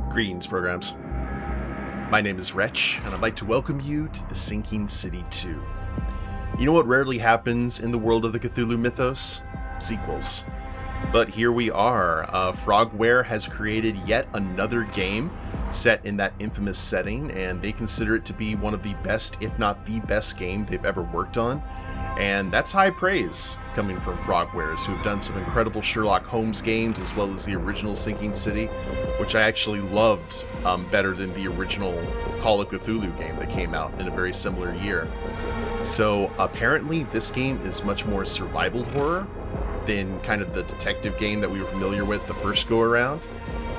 Greetings, programs. My name is Wretch, and I'd like to welcome you to the Sinking City 2. You know what rarely happens in the world of the Cthulhu mythos? Sequels. But here we are. Frogware has created yet another game set in that infamous setting, and they consider it to be one of the best, if not the best game they've ever worked on. And that's high praise coming from Frogwares, who have done some incredible Sherlock Holmes games, as well as the original Sinking City, which I actually loved better than the original Call of Cthulhu game that came out in a very similar year. So apparently this game is much more survival horror than kind of the detective game that we were familiar with the first go around.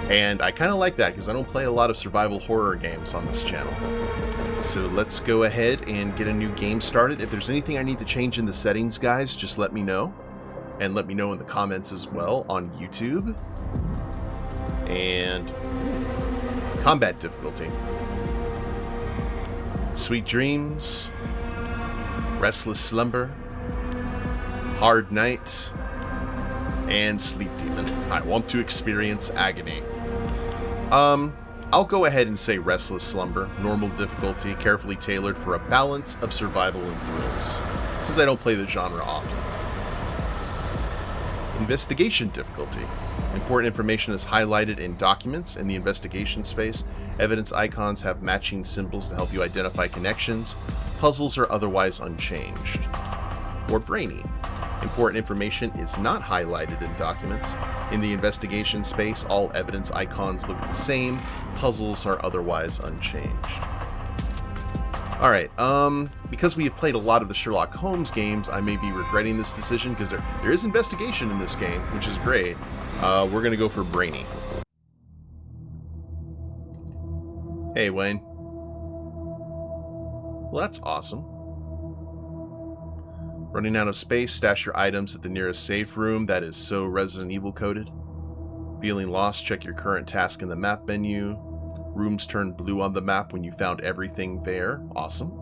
And I kind of like that because I don't play a lot of survival horror games on this channel. So let's go ahead and get a new game started. If there's anything I need to change in the settings, guys, just let me know. And let me know in the comments as well on YouTube. And combat difficulty. Sweet dreams. Restless slumber. Hard night. And sleep demon. I want to experience agony. I'll go ahead and say Restless Slumber, normal difficulty, carefully tailored for a balance of survival and thrills, since I don't play the genre often. Investigation difficulty. Important information is highlighted in documents in the investigation space. Evidence icons have matching symbols to help you identify connections. Puzzles are otherwise unchanged. Or brainy. Important information is not highlighted in documents. In the investigation space, all evidence icons look the same. Puzzles are otherwise unchanged. Alright, because we have played a lot of the Sherlock Holmes games, I may be regretting this decision because there is investigation in this game, which is great. We're going to go for brainy. Hey, Wayne. Well, that's awesome. Running out of space, stash your items at the nearest safe room. That is so Resident Evil coded. Feeling lost, check your current task in the map menu. Rooms turn blue on the map when you found everything there. Awesome.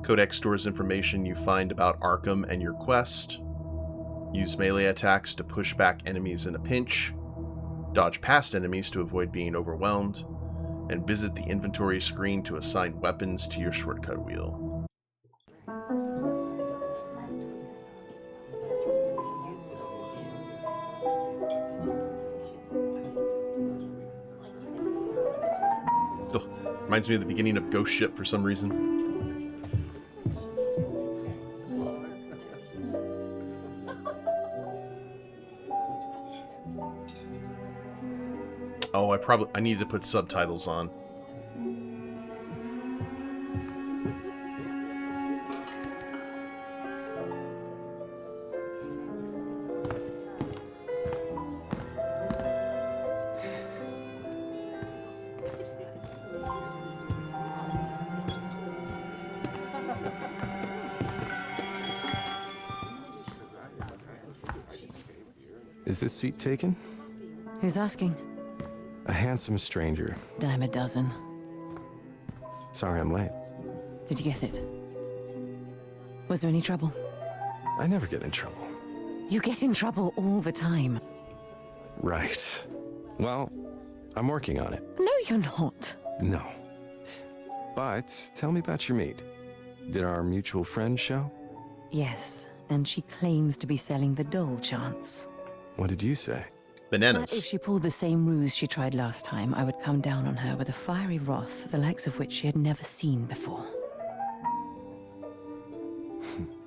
Codex stores information you find about Arkham and your quest. Use melee attacks to push back enemies in a pinch. Dodge past enemies to avoid being overwhelmed. And visit the inventory screen to assign weapons to your shortcut wheel. Reminds me of the beginning of Ghost Ship for some reason. Oh, I needed to put subtitles on. Is this seat taken? Who's asking? A handsome stranger. Dime a dozen. Sorry I'm late. Did you get it? Was there any trouble? I never get in trouble. You get in trouble all the time. Right. Well, I'm working on it. No, you're not. No. But tell me about your meet. Did our mutual friend show? Yes, and she claims to be selling the dole chance. What did you say? Bananas. If she pulled the same ruse she tried last time, I would come down on her with a fiery wrath, the likes of which she had never seen before.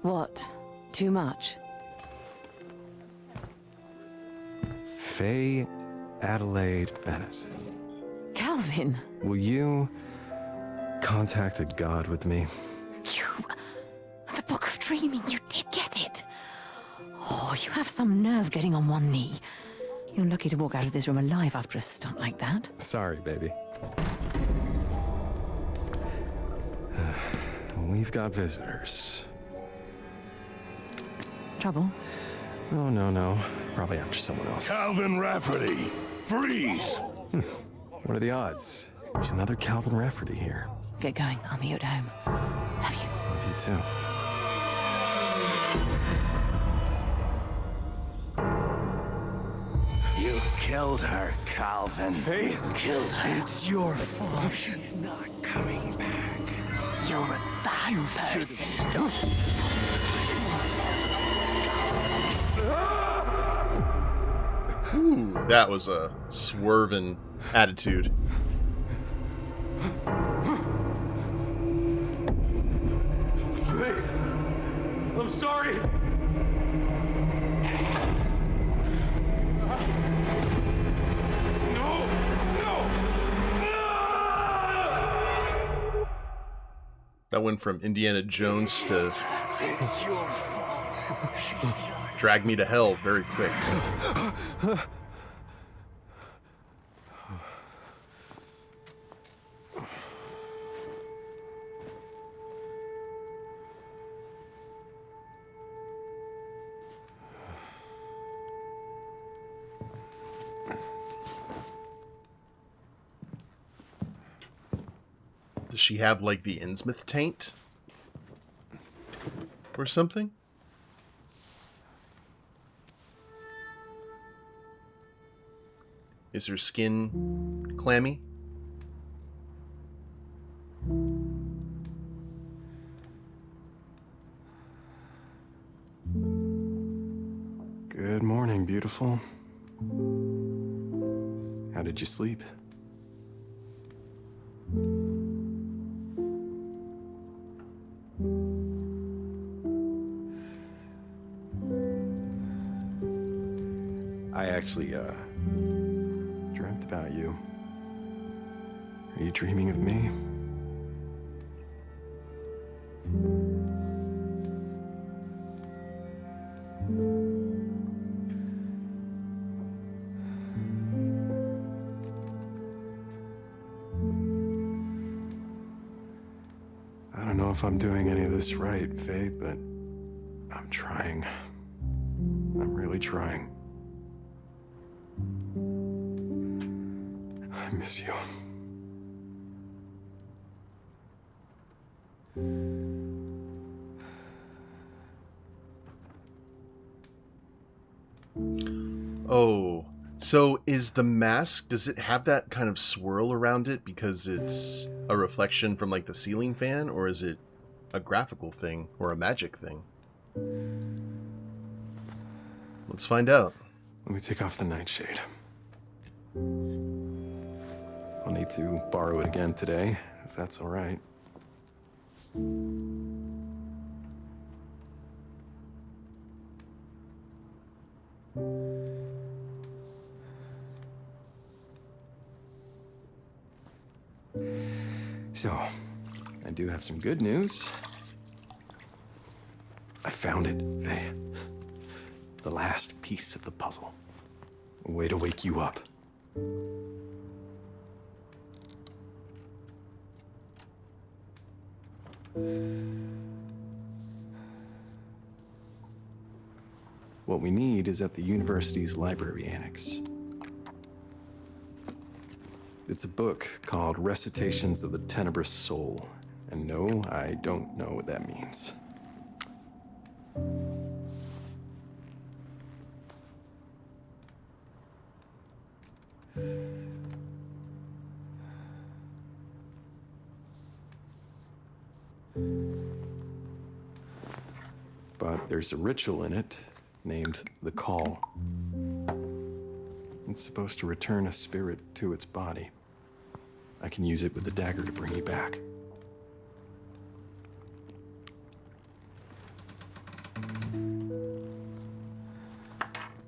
What? Too much? Faye Adelaide Bennett. Calvin! Will you contact a god with me? You... The Book of Dreaming, you did get it! Oh, you have some nerve getting on one knee. You're lucky to walk out of this room alive after a stunt like that. Sorry, baby. We've got visitors. Trouble? Oh, no. Probably after someone else. Calvin Rafferty, freeze! What are the odds? There's another Calvin Rafferty here. Get going. I'll meet you at home. Love you. Love you too. You killed her, Calvin. Hey? You killed her. It's your fault. She's not coming back. You're a bad person. Ooh, that was a swerving attitude. I'm sorry. No! That went from Indiana Jones to It's your fault. She's not. Drag Me to Hell very quick. Does she have, like, the Innsmouth taint? Or something? Is her skin clammy? Good morning, beautiful. How did you sleep? I actually, dreamt about you. Are you dreaming of me? I don't know if I'm doing any of this right, Faye, but I'm trying. I'm really trying. I miss you. Oh, so is the mask, does it have that kind of swirl around it because it's a reflection from, like, the ceiling fan, or is it a graphical thing or a magic thing? Let's find out. Let me take off the nightshade. I'll need to borrow it again today, if that's all right. So, I do have some good news. I found it, Faye. The last piece of the puzzle. A way to wake you up. What we need is at the university's library annex. It's a book called Recitations of the Tenebrous Soul. And no, I don't know what that means. But there's a ritual in it named the Call. It's supposed to return a spirit to its body. I can use it with the dagger to bring you back.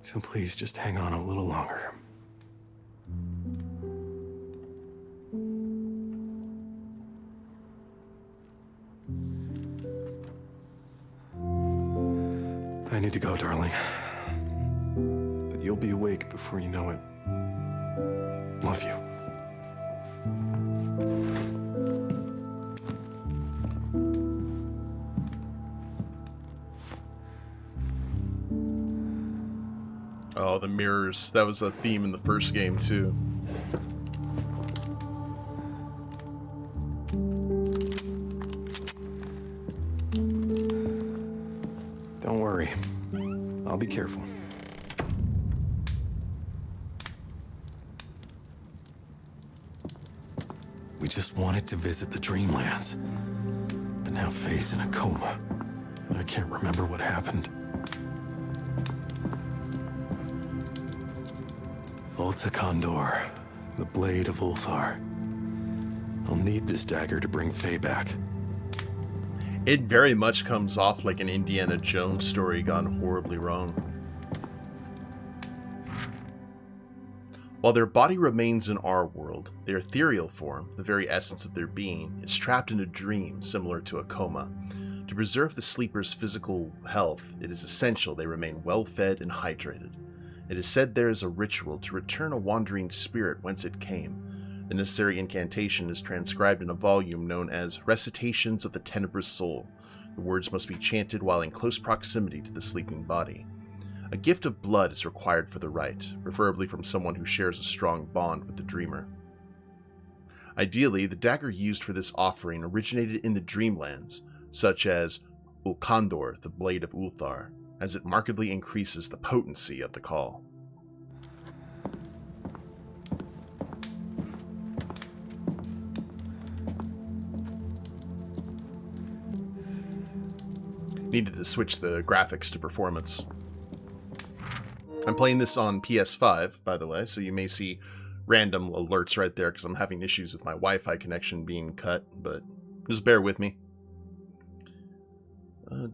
So please just hang on a little longer. I need to go, darling. But you'll be awake before you know it. Love you. Oh, the mirrors. That was a theme in the first game, too. Don't worry. I'll be careful. We just wanted to visit the Dreamlands. But now Faye's in a coma. I can't remember what happened. Volta Condor, the blade of Ulthar. I'll need this dagger to bring Faye back. It very much comes off like an Indiana Jones story gone horribly wrong. While their body remains in our world, their ethereal form, the very essence of their being, is trapped in a dream similar to a coma. To preserve the sleeper's physical health, it is essential they remain well-fed and hydrated. It is said there is a ritual to return a wandering spirit whence it came. The necessary incantation is transcribed in a volume known as Recitations of the Tenebrous Soul. The words must be chanted while in close proximity to the sleeping body. A gift of blood is required for the rite, preferably from someone who shares a strong bond with the dreamer. Ideally, the dagger used for this offering originated in the Dreamlands, such as Ulkandor, the Blade of Ulthar, as it markedly increases the potency of the call. Needed to switch the graphics to performance. I'm playing this on PS5, by the way, so you may see random alerts right there because I'm having issues with my Wi-Fi connection being cut, but just bear with me.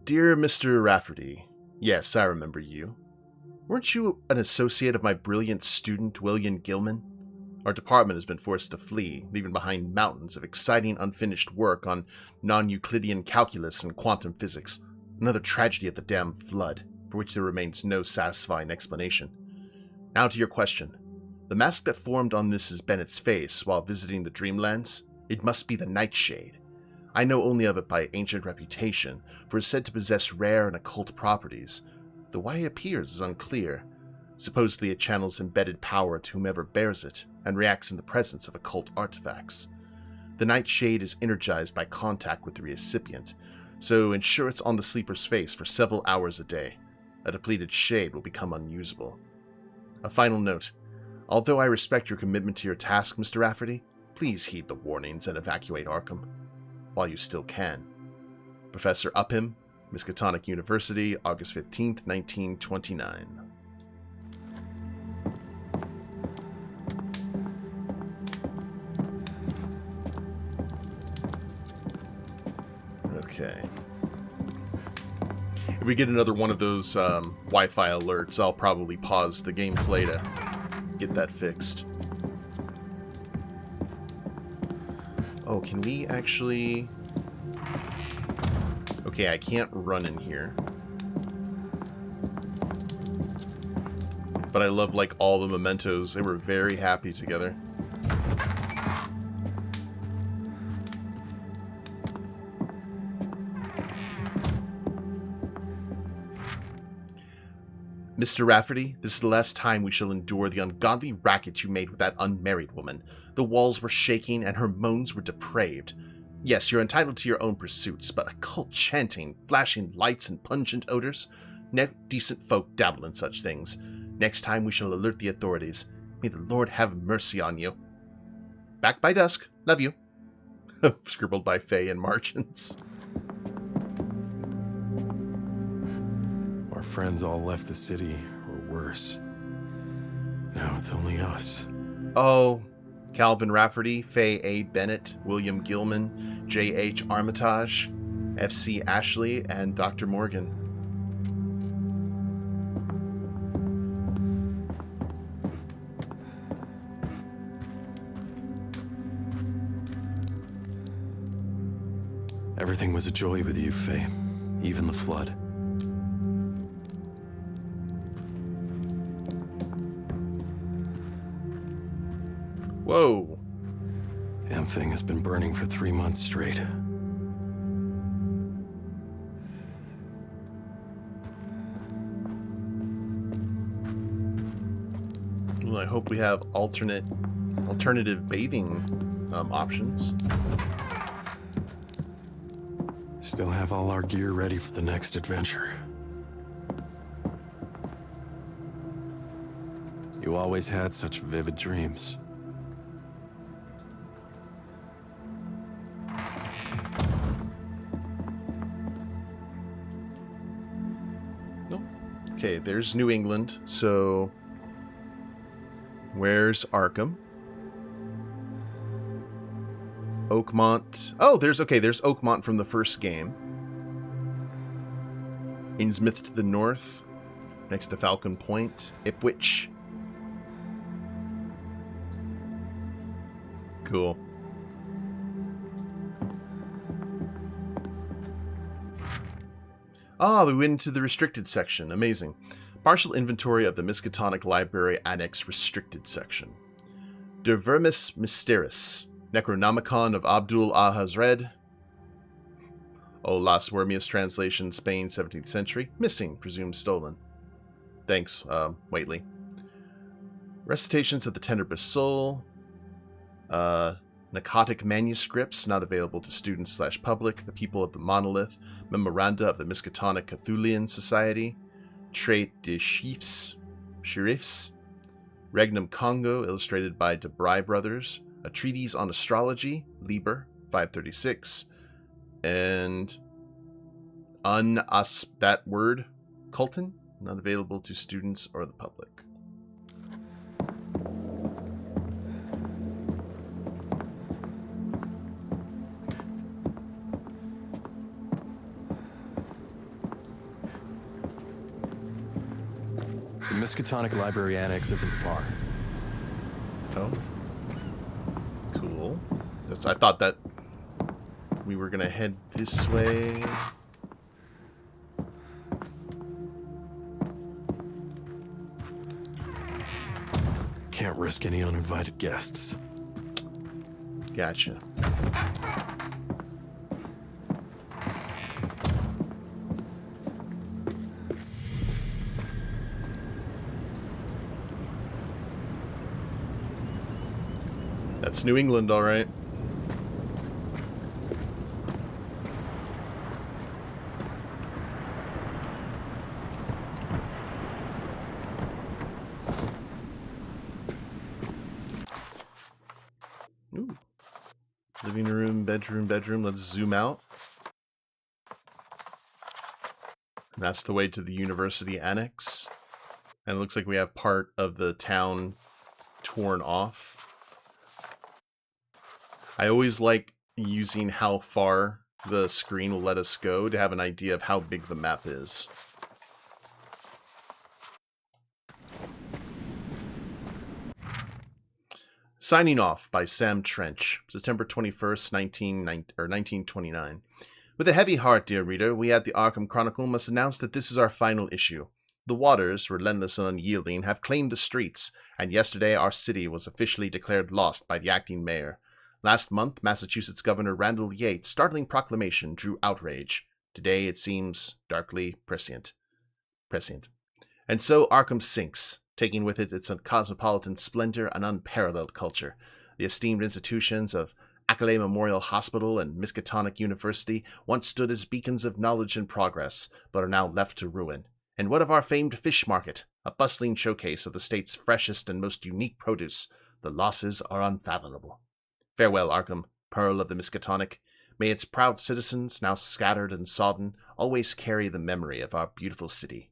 Dear Mr. Rafferty, yes, I remember you. Weren't you an associate of my brilliant student, William Gilman? Our department has been forced to flee, leaving behind mountains of exciting unfinished work on non-Euclidean calculus and quantum physics. Another tragedy of the damn flood, for which there remains no satisfying explanation. Now to your question. The mask that formed on Mrs. Bennett's face while visiting the Dreamlands, it must be the Nightshade. I know only of it by ancient reputation, for it is said to possess rare and occult properties, though why it appears is unclear. Supposedly it channels embedded power to whomever bears it, and reacts in the presence of occult artifacts. The Nightshade is energized by contact with the recipient, so ensure it's on the sleeper's face for several hours a day. A depleted shade will become unusable. A final note. Although I respect your commitment to your task, Mr. Rafferty, please heed the warnings and evacuate Arkham, while you still can. Professor Upham, Miskatonic University, August 15th, 1929. Okay. If we get another one of those Wi-Fi alerts, I'll probably pause the gameplay to get that fixed. Oh, can we actually... Okay, I can't run in here. But I love, like, all the mementos. They were very happy together. Mr. Rafferty, this is the last time we shall endure the ungodly racket you made with that unmarried woman. The walls were shaking and her moans were depraved. Yes, you're entitled to your own pursuits, but occult chanting, flashing lights, and pungent odors? No decent folk dabble in such things. Next time we shall alert the authorities. May the Lord have mercy on you. Back by dusk. Love you. Scribbled by Faye and Margins. Our friends all left the city, or worse. Now it's only us. Oh, Calvin Rafferty, Faye A. Bennett, William Gilman, J.H. Armitage, F.C. Ashley, and Dr. Morgan. Everything was a joy with you, Faye. Even the flood. Whoa. Damn thing has been burning for 3 months straight. Well, I hope we have alternative bathing options. Still have all our gear ready for the next adventure. You always had such vivid dreams. Okay, there's New England. So, where's Arkham? Oakmont. Oh, there's Oakmont from the first game. Innsmouth to the north, next to Falcon Point. Ipswich. Cool. Ah, we went into the restricted section. Amazing. Partial inventory of the Miskatonic Library Annex Restricted section. De Vermis Mysteris. Necronomicon of Abdul Ahazred. O Las Wormius translation, Spain, 17th century. Missing, presumed stolen. Thanks, Waitley. Recitations of the Tenebrous Soul. Narcotic manuscripts, not available to students/public. The People of the Monolith. Memoranda of the Miskatonic Cthulian Society. Trait de Sheriffs. Regnum Congo, illustrated by Debray Brothers. A Treatise on Astrology, Liber, 536. And that word, Culton, not available to students or the public. The Miskatonic Library Annex isn't far. Oh. Cool. I thought that we were going to head this way. Can't risk any uninvited guests. Gotcha. That's New England, all right. Ooh. Living room, bedroom. Let's zoom out. And that's the way to the university annex. And it looks like we have part of the town torn off. I always like using how far the screen will let us go to have an idea of how big the map is. Signing Off by Sam Trench, September 21st, 1929. With a heavy heart, dear reader, we at the Arkham Chronicle must announce that this is our final issue. The waters, relentless and unyielding, have claimed the streets, and yesterday our city was officially declared lost by the acting mayor. Last month, Massachusetts Governor Randall Yates' startling proclamation drew outrage. Today it seems darkly prescient. And so Arkham sinks, taking with it its cosmopolitan splendor and unparalleled culture. The esteemed institutions of Accolade Memorial Hospital and Miskatonic University once stood as beacons of knowledge and progress, but are now left to ruin. And what of our famed fish market, a bustling showcase of the state's freshest and most unique produce? The losses are unfathomable. Farewell, Arkham, pearl of the Miskatonic. May its proud citizens, now scattered and sodden, always carry the memory of our beautiful city.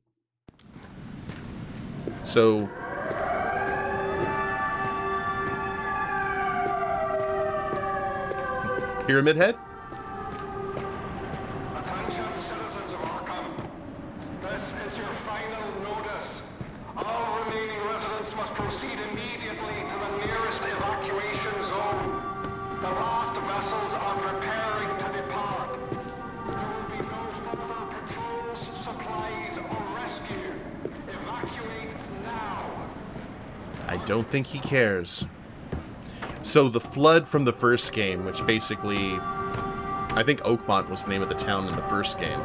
So, Pyramid Head? Attention, citizens of Arkham. This is your final notice. All remaining residents must proceed immediately to the nearest evacuation zone. The last vessels are preparing to depart. There will be no further patrols, supplies, or rescue. Evacuate now. I don't think he cares. So the flood from the first game, which basically, I think Oakmont was the name of the town in the first game,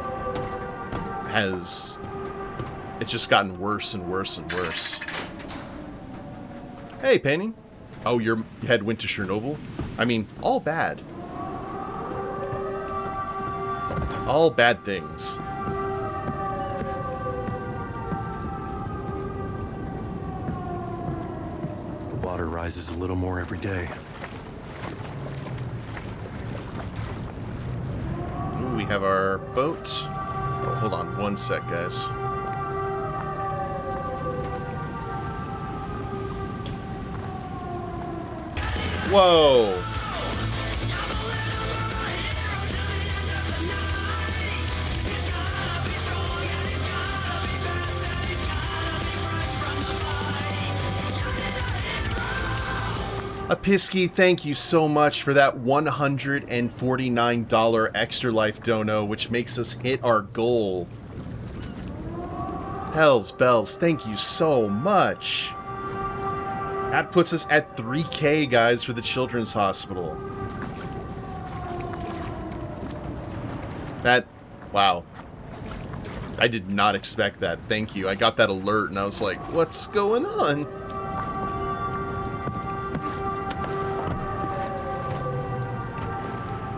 it's just gotten worse and worse and worse. Hey, painting. Oh, your head went to Chernobyl? I mean, all bad. All bad things. The water rises a little more every day. Ooh, we have our boat. Oh, hold on one sec, guys. Whoa. Apisky, thank you so much for that $149 Extra Life dono, which makes us hit our goal. Hells bells, thank you so much. That puts us at 3K, guys, for the Children's Hospital. Wow. I did not expect that. Thank you. I got that alert and I was like, what's going on?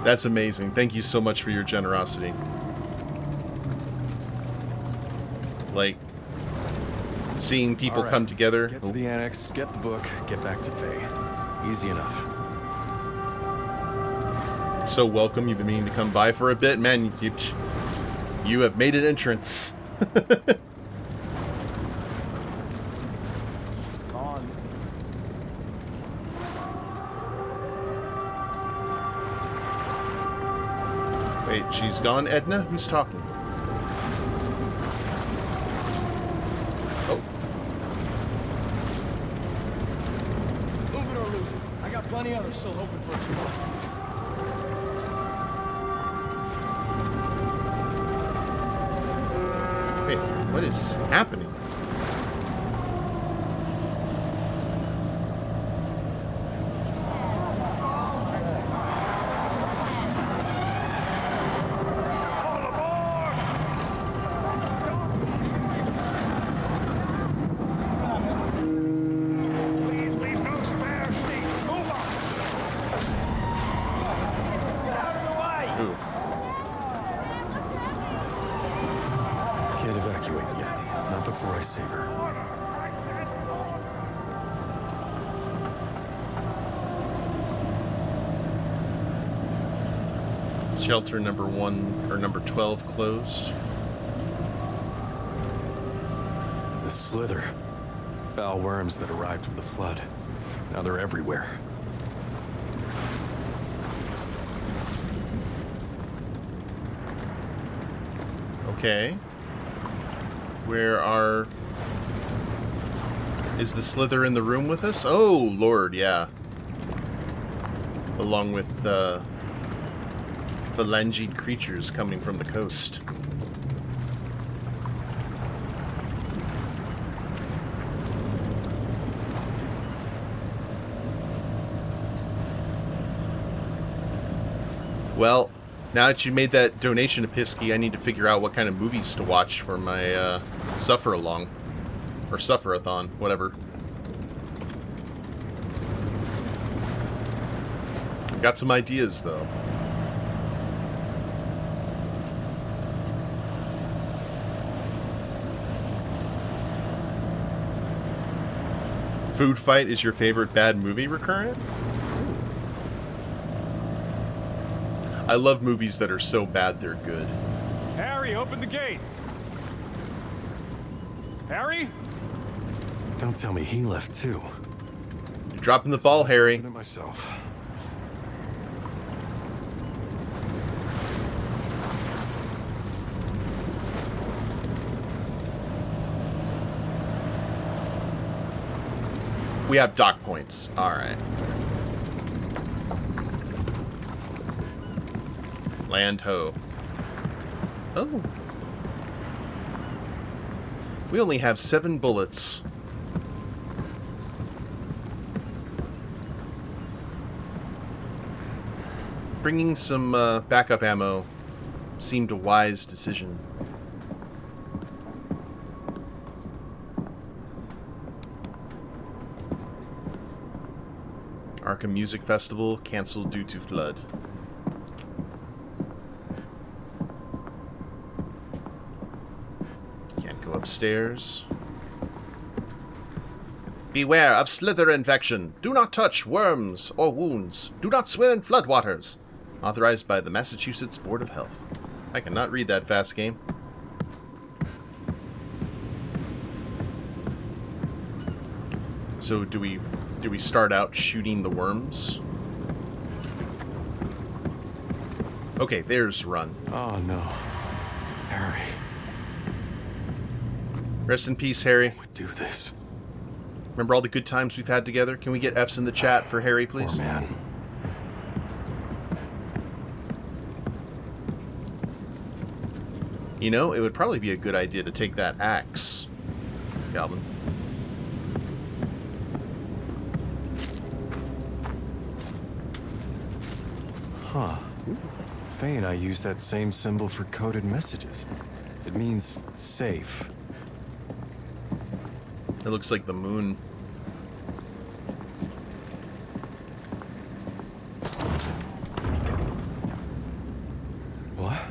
That's amazing. Thank you so much for your generosity. Like, seeing people come together. Get to the annex, get the book, get back to Faye. Easy enough. So welcome. You've been meaning to come by for a bit. Man, you have made an entrance. Wait, she's gone, Edna? Who's talking? Oh. Move it or lose it. I got plenty others still hoping for a spot. Wait, what is happening? Can't evacuate yet. Not before I save her. Shelter number 1 or number 12 closed. The Slither. Foul worms that arrived with the flood. Now they're everywhere. Okay. Is the Slither in the room with us? Oh, Lord, yeah. Along with, phalangeed creatures coming from the coast. Well, now that you made that donation to Pisky, I need to figure out what kind of movies to watch for my suffer-along. Or suffer-a-thon, whatever. I've got some ideas, though. Food Fight is your favorite bad movie recurrent? I love movies that are so bad they're good. Harry, open the gate. Harry? Don't tell me he left too. You're dropping the ball, Harry. Open it myself. We have dock points. Alright. Land ho. Oh. We only have 7 bullets. Bringing some backup ammo seemed a wise decision. Arkham Music Festival canceled due to flood. Can't go upstairs. Beware of slither infection. Do not touch worms or wounds. Do not swim in floodwaters. Authorized by the Massachusetts Board of Health. I cannot read that fast, game. So do we Do we start out shooting the worms? Okay, there's run. Oh no. Harry. Rest in peace, Harry. Would do this. Remember all the good times we've had together? Can we get F's in the chat for Harry, please? Poor man. You know, it would probably be a good idea to take that axe, Goblin. Huh. Faye and I use that same symbol for coded messages. It means safe. It looks like the moon. What?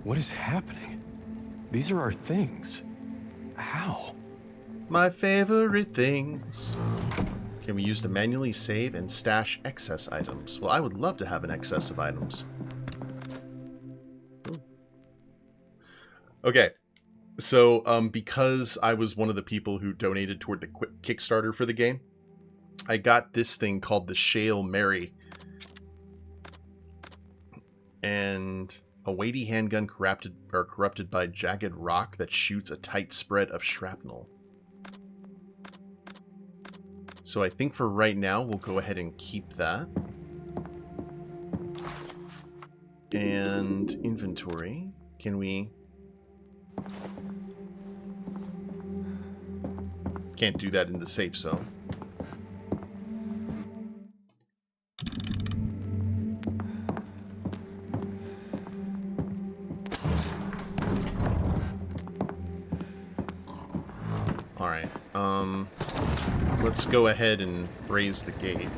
What is happening? These are our things. How? My favorite things. Can be used to manually save and stash excess items. Well, I would love to have an excess of items. Ooh. Okay. So, because I was one of the people who donated toward the Kickstarter for the game, I got this thing called the Shale Mary. And a weighty handgun corrupted by jagged rock that shoots a tight spread of shrapnel. So I think for right now, we'll go ahead and keep that. And inventory. Can we... Can't do that in the safe zone. Alright, let's go ahead and raise the gate.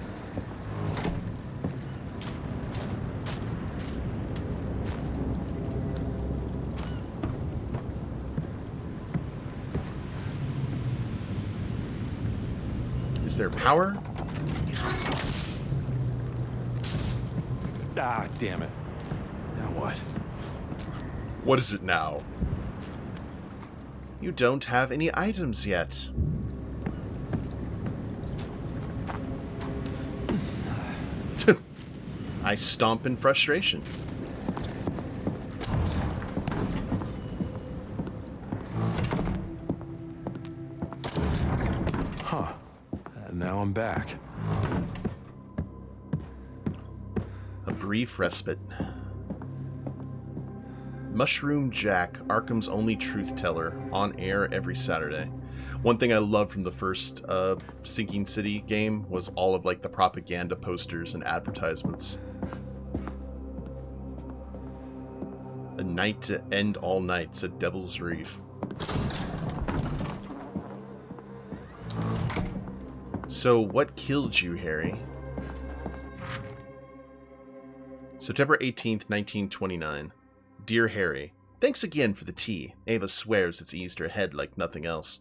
Is there power? Ah, damn it. Now what? What is it now? You don't have any items yet. I stomp in frustration. Huh. And now I'm back. A brief respite. Mushroom Jack, Arkham's only truth teller, on air every Saturday. One thing I loved from the first Sinking City game was all of like the propaganda posters and advertisements. A night to end all nights at Devil's Reef. So, what killed you, Harry? September 18th, 1929. Dear Harry, thanks again for the tea. Ava swears it's eased her head like nothing else.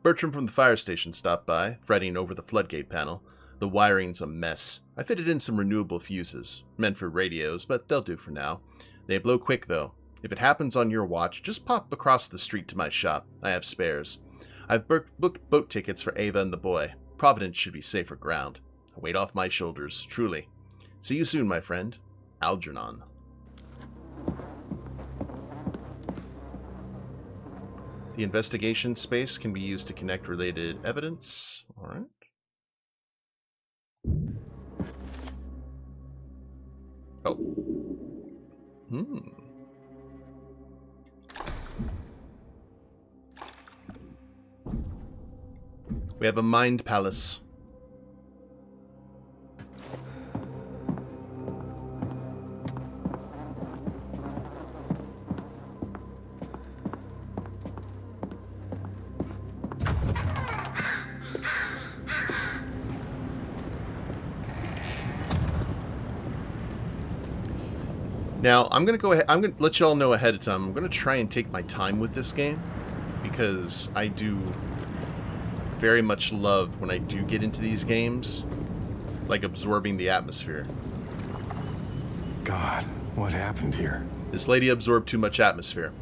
Bertram from the fire station stopped by, fretting over the floodgate panel. The wiring's a mess. I fitted in some renewable fuses, meant for radios, but they'll do for now. They blow quick, though. If it happens on your watch, just pop across the street to my shop. I have spares. I've booked boat tickets for Ava and the boy. Providence should be safer ground. A weight off my shoulders, truly. See you soon, my friend. Algernon. The investigation space can be used to connect related evidence. All right. Oh. We have a mind palace. Now, I'm going to go ahead, I'm going to let y'all know ahead of time, I'm going to try and take my time with this game, because I do very much love when I do get into these games, like absorbing the atmosphere. God, what happened here? This lady absorbed too much atmosphere.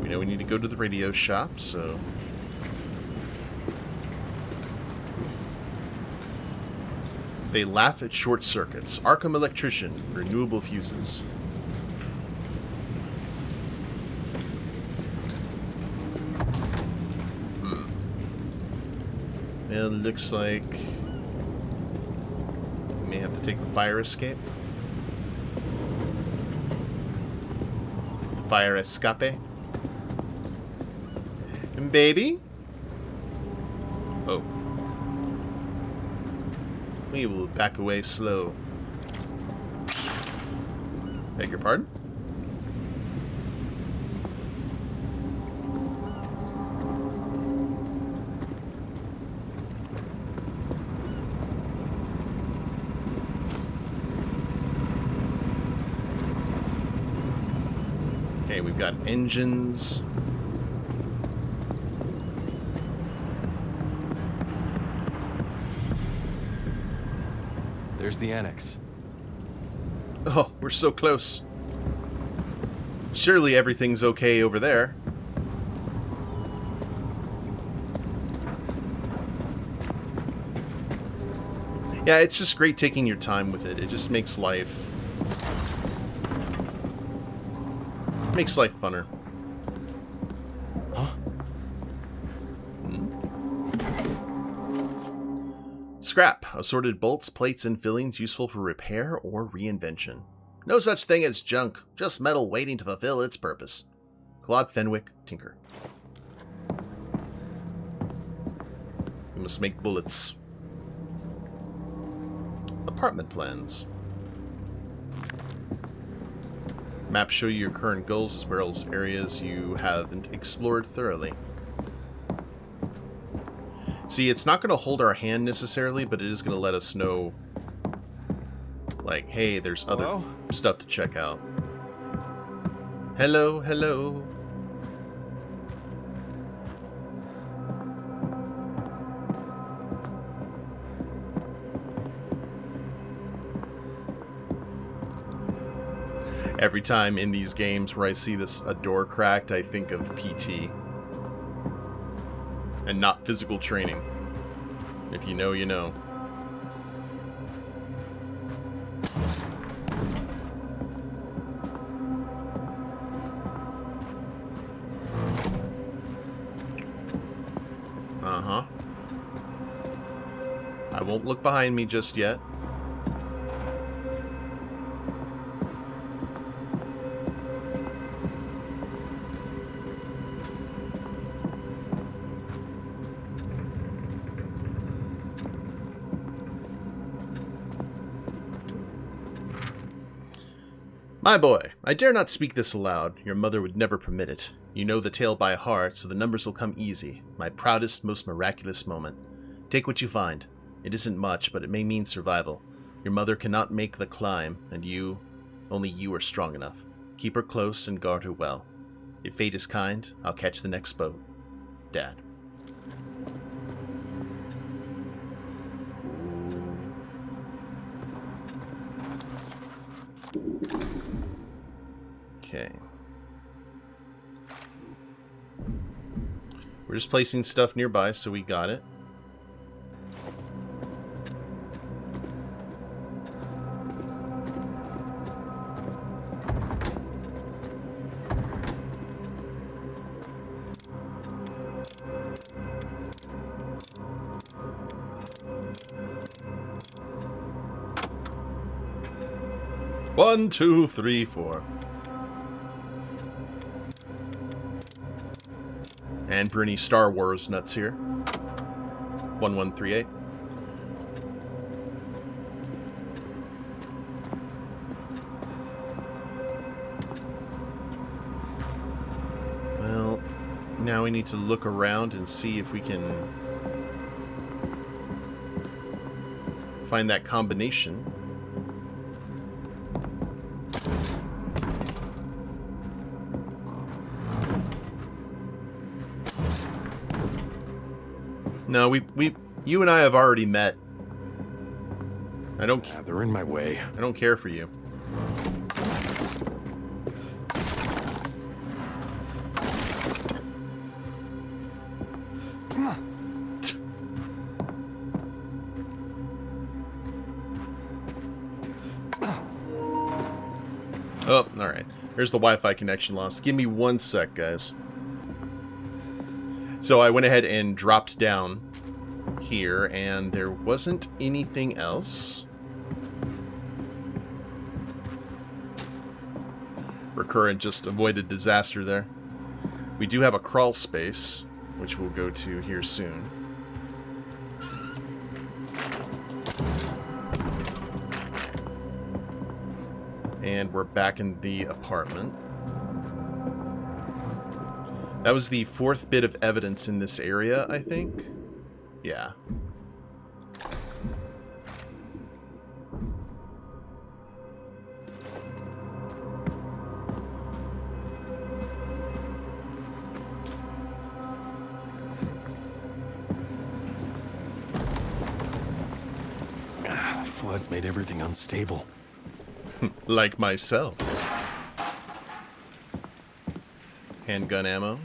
We know we need to go to the radio shop, so... They laugh at short circuits. Arkham electrician. Renewable fuses. It looks like... we may have to take the fire escape. The fire escape. And baby? Oh. We will back away slow. Beg your pardon? Okay, we've got engines. There's the annex. Oh, we're so close. Surely everything's okay over there. Yeah, it's just great taking your time with it. It just makes life... makes life funner. Huh? Scrap. Assorted bolts, plates, and fillings useful for repair or reinvention. No such thing as junk. Just metal waiting to fulfill its purpose. Claude Fenwick, Tinker. We must make bullets. Apartment plans. Maps show you your current goals as well as areas you haven't explored thoroughly. See, it's not going to hold our hand necessarily, but it is going to let us know, like, hey, there's other stuff to check out. Hello, hello. Every time in these games where I see a door cracked, I think of PT. And not physical training. If you know, you know. Uh-huh. I won't look behind me just yet. My boy, I dare not speak this aloud. Your mother would never permit it. You know the tale by heart, so the numbers will come easy. My proudest, most miraculous moment. Take what you find. It isn't much, but it may mean survival. Your mother cannot make the climb, and you, only you are strong enough. Keep her close and guard her well. If fate is kind, I'll catch the next boat. Dad. Okay. We're just placing stuff nearby, so we got it. One, two, three, four. And for any Star Wars nuts here. 1138. Well, now we need to look around and see if we can find that combination. No, you and I have already met. I don't. They're in my way. I don't care for you. There's the Wi-Fi connection lost. Give me 1 sec, guys. So I went ahead and dropped down here, and there wasn't anything else. Recurrent just avoided disaster there. We do have a crawl space, which we'll go to here soon. And we're back in the apartment. That was the 4th bit of evidence in this area, I think. Yeah. The floods made everything unstable. Like myself. Handgun ammo.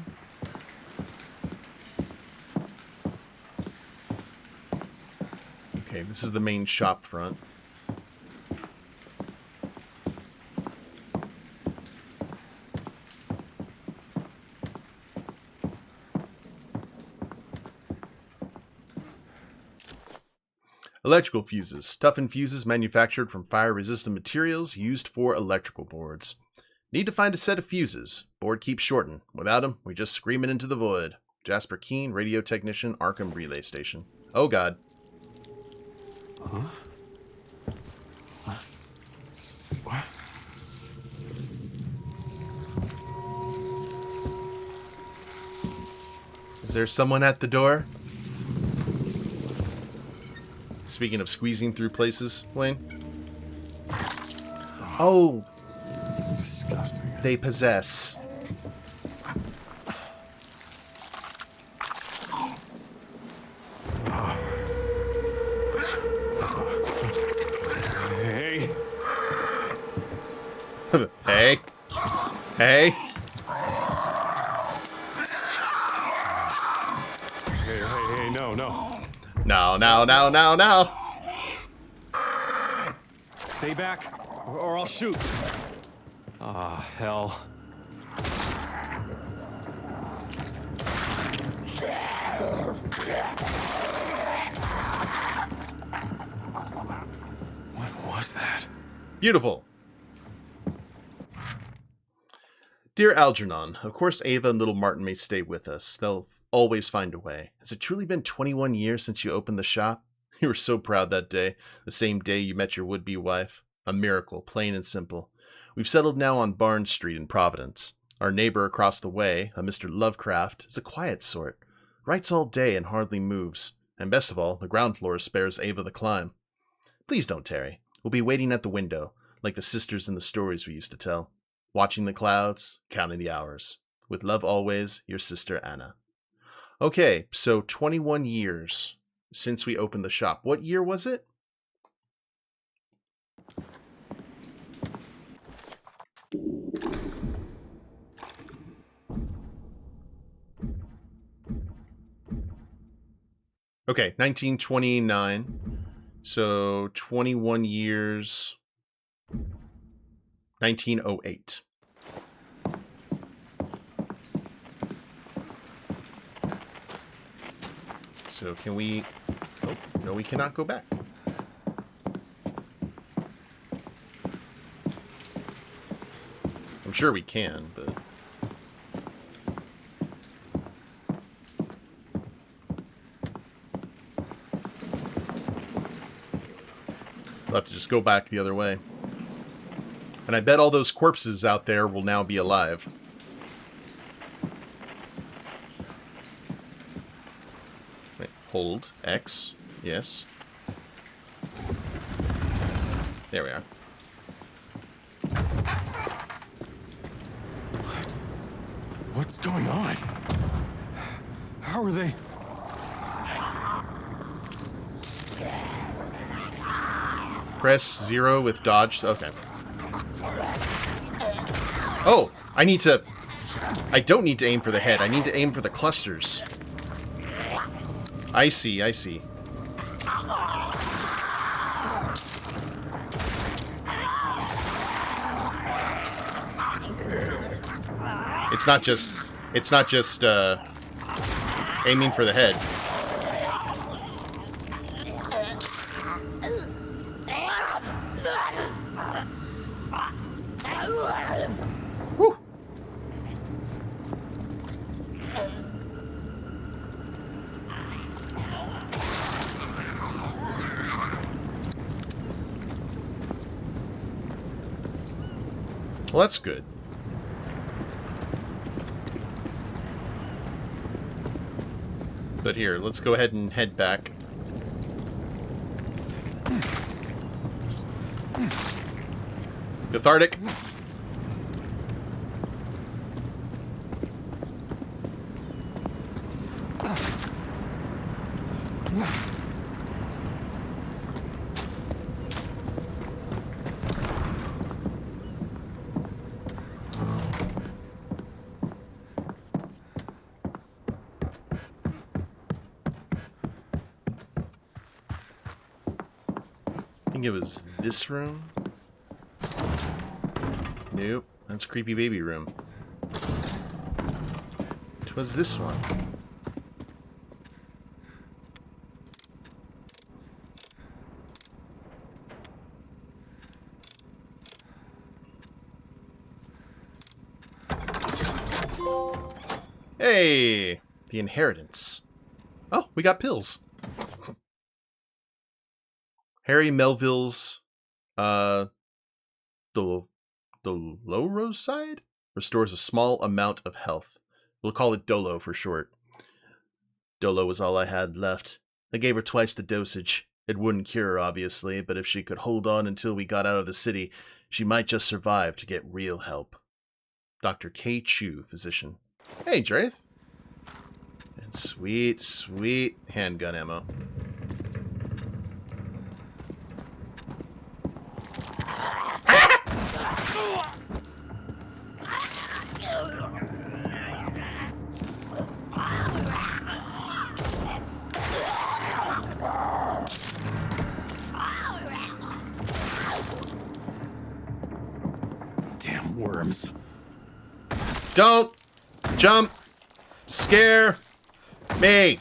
Okay, this is the main shop front. Electrical fuses. Toughened fuses manufactured from fire-resistant materials used for electrical boards. Need to find a set of fuses. Board keeps shorting. Without them, we just scream it into the void. Jasper Keene, radio technician, Arkham relay station. Oh god. Huh? What? Is there someone at the door? Speaking of squeezing through places, Wayne. Oh, Disgusting. they possess. Hey. Hey. Hey. Hey, no. No. Stay back, or I'll shoot. Ah, hell. What was that? Beautiful. Dear Algernon, of course Ava and little Martin may stay with us. They'll always find a way. Has it truly been 21 years since you opened the shop? You were so proud that day, the same day you met your would-be wife. A miracle, plain and simple. We've settled now on Barnes Street in Providence. Our neighbor across the way, a Mr. Lovecraft, is a quiet sort. Writes all day and hardly moves. And best of all, the ground floor spares Ava the climb. Please don't tarry. We'll be waiting at the window, like the sisters in the stories we used to tell. Watching the clouds, counting the hours. With love always, your sister Anna. Okay, so 21 years since we opened the shop. What year was it? Okay, 1929. So 21 years. 1908. So can we... Oh, no, we cannot go back. I'm sure we can, but... We'll have to just go back the other way. And I bet all those corpses out there will now be alive. Wait, hold. X. Yes. There we are. What's going on? How are they? Press 0 with dodge. Okay. Oh, I need to... I don't need to aim for the head. I need to aim for the clusters. I see, I see. It's not just aiming for the head. Woo. Well, that's good. But here, let's go ahead and head back. Cathartic. I think it was this room. Nope, that's creepy baby room. Which was this one? Hey, the inheritance. Oh, we got pills. Harry Melville's Doloroside restores a small amount of health. We'll call it Dolo for short. Dolo was all I had left. I gave her twice the dosage. It wouldn't cure her, obviously, but if she could hold on until we got out of the city, she might just survive to get real help. Dr. K. Chu, physician. Hey, Drath. And sweet, sweet handgun ammo. Damn worms. Don't jump scare me.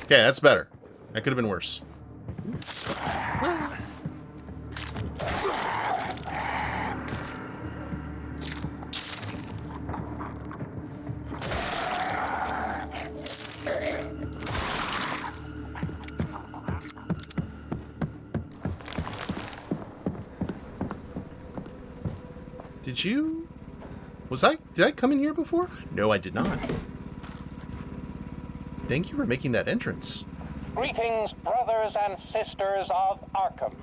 Okay, that's better. That could have been worse. Did I come in here before? No, I did not. Thank you for making that entrance. Greetings, brothers and sisters of Arkham.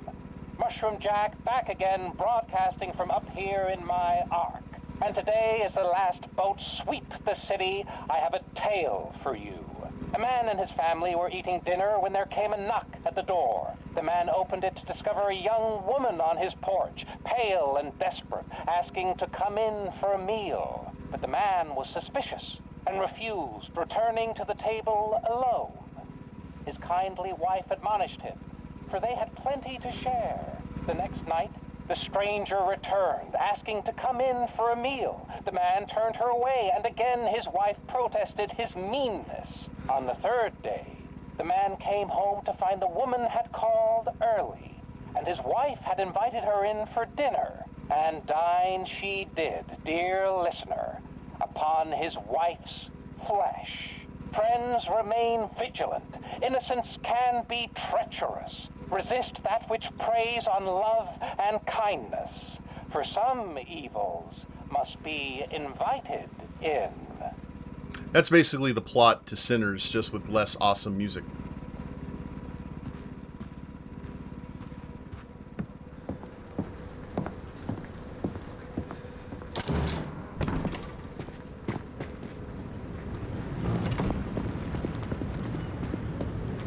Mushroom Jack back again, broadcasting from up here in my Ark. And today, as the last boat sweep the city, I have a tale for you. A man and his family were eating dinner when there came a knock at the door. The man opened it to discover a young woman on his porch, pale and desperate, asking to come in for a meal. But the man was suspicious and refused, returning to the table alone. His kindly wife admonished him, for they had plenty to share. The next night, the stranger returned, asking to come in for a meal. The man turned her away, and again his wife protested his meanness. On the third day, the man came home to find the woman had called early, and his wife had invited her in for dinner. And dine she did, dear listener, upon his wife's flesh. Friends, remain vigilant. Innocence can be treacherous. Resist that which preys on love and kindness, for some evils must be invited in. That's basically the plot to Sinners, just with less awesome music.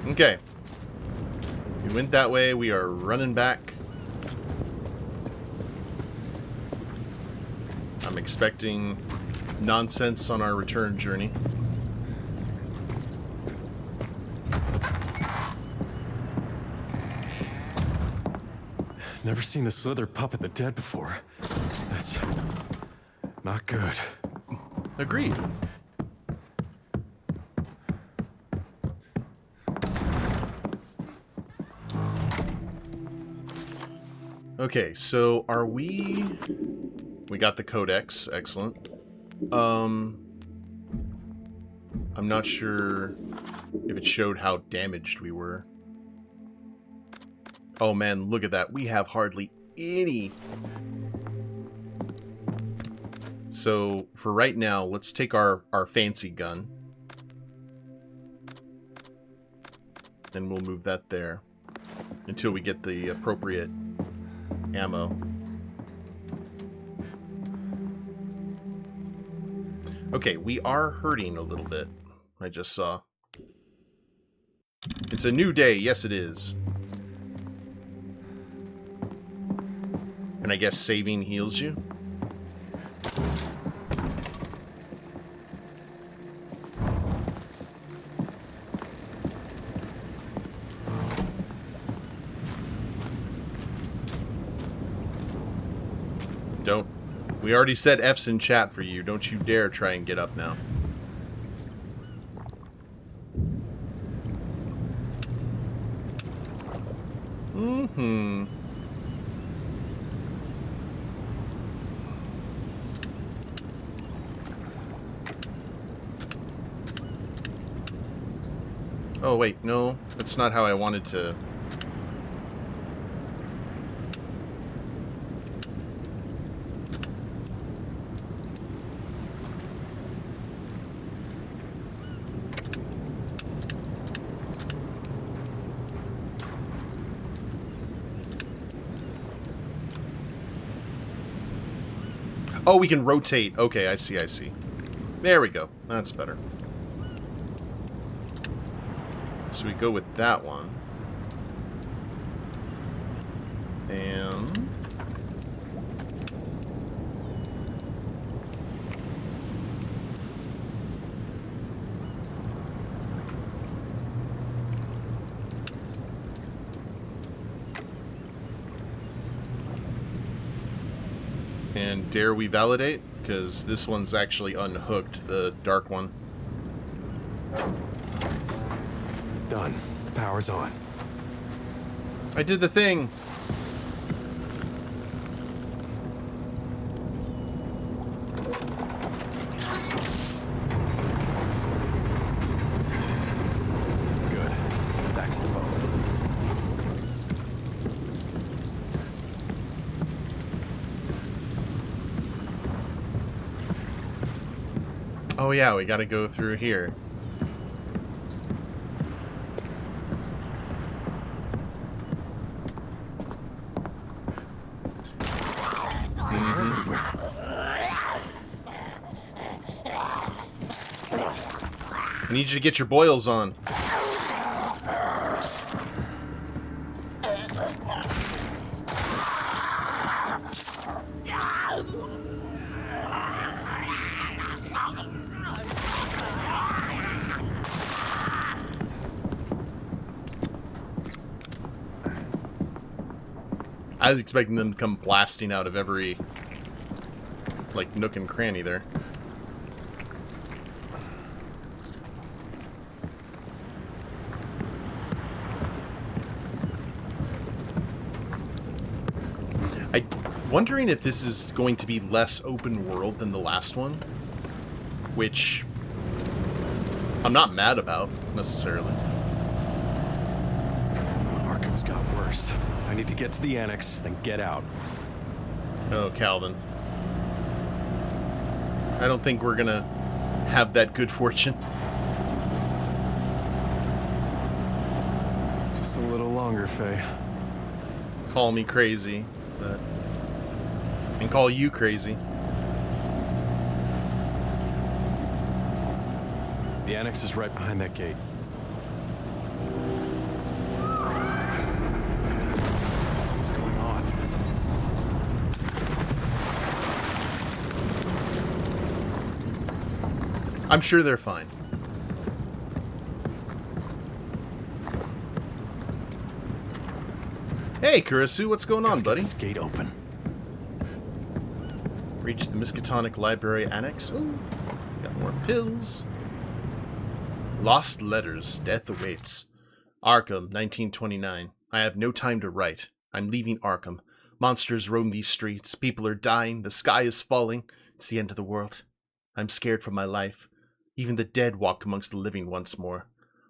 Okay. We went that way. We are running back. I'm expecting nonsense on our return journey. Never seen the slither puppet the dead before. That's not good. Agreed. Okay, so are we... We got the codex. Excellent. I'm not sure if it showed how damaged we were. Oh man, look at that. We have hardly any. So, for right now, let's take our fancy gun. And we'll move that there. Until we get the appropriate ammo. Okay, we are hurting a little bit. I just saw. It's a new day. Yes, it is. And I guess saving heals you? Don't. We already said F's in chat for you. Don't you dare try and get up now. Mm-hmm. Oh, wait, no. That's not how I wanted to... Oh, we can rotate. Okay, I see, I see. There we go. That's better. So we go with that one. And... And dare we validate? Because this one's actually unhooked, the dark one. Done. Power's on. I did the thing! Good. Back's the boat. Oh yeah, we gotta go through here. I need you to get your boils on. I was expecting them to come blasting out of every, like, nook and cranny there. I'm wondering if this is going to be less open world than the last one, which I'm not mad about, necessarily. Arkham's got worse. I need to get to the annex, then get out. Oh, Calvin. I don't think we're gonna have that good fortune. Just a little longer, Faye. Call me crazy, but... And call you crazy. The annex is right behind that gate. What's going on? I'm sure they're fine. Hey, Kurisu, what's going on, buddy? This gate open. Reach the Miskatonic Library Annex. Ooh, got more pills. Lost Letters. Death Awaits. Arkham, 1929. I have no time to write. I'm leaving Arkham. Monsters roam these streets. People are dying. The sky is falling. It's the end of the world. I'm scared for my life. Even the dead walk amongst the living once more.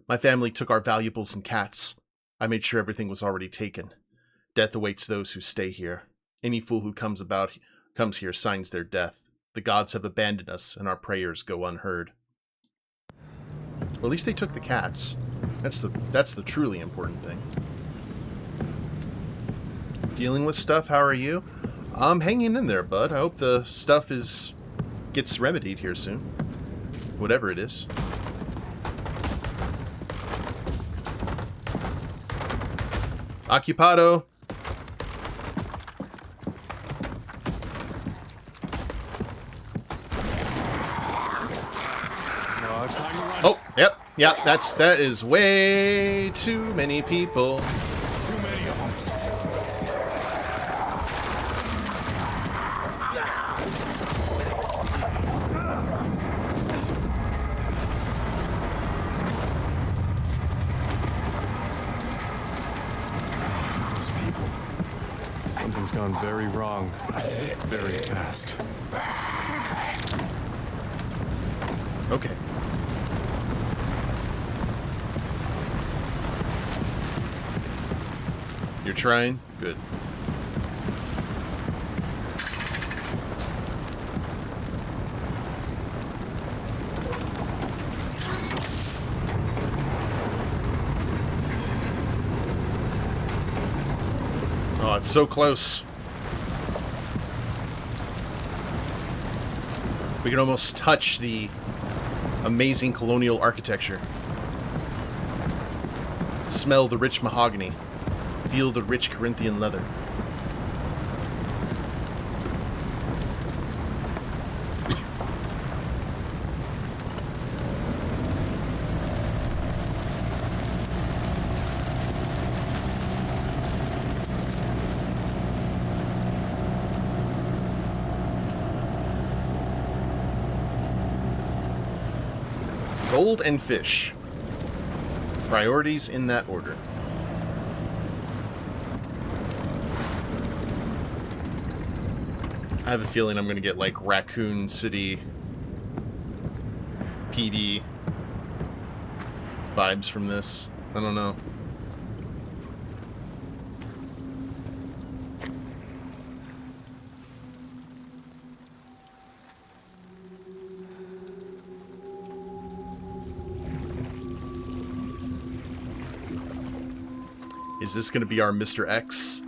My family took our valuables and cats. I made sure everything was already taken. Death awaits those who stay here. Any fool who comes here signs their death. The gods have abandoned us, and our prayers go unheard. Well, at least they took the cats. That's the truly important thing. Dealing with stuff, how are you? I'm hanging in there, bud. I hope the stuff gets remedied here soon. Whatever it is. Occupado. Oh, yep, that is way too many people. Too many of them. Those people. Something's gone very wrong. Very fast. Okay. You're trying? Good. Oh, it's so close. We can almost touch the amazing colonial architecture. Smell the rich mahogany. Feel the rich Corinthian leather. Gold and fish. Priorities in that order. I have a feeling I'm going to get like Raccoon City PD vibes from this. I don't know. Is this going to be our Mr. X?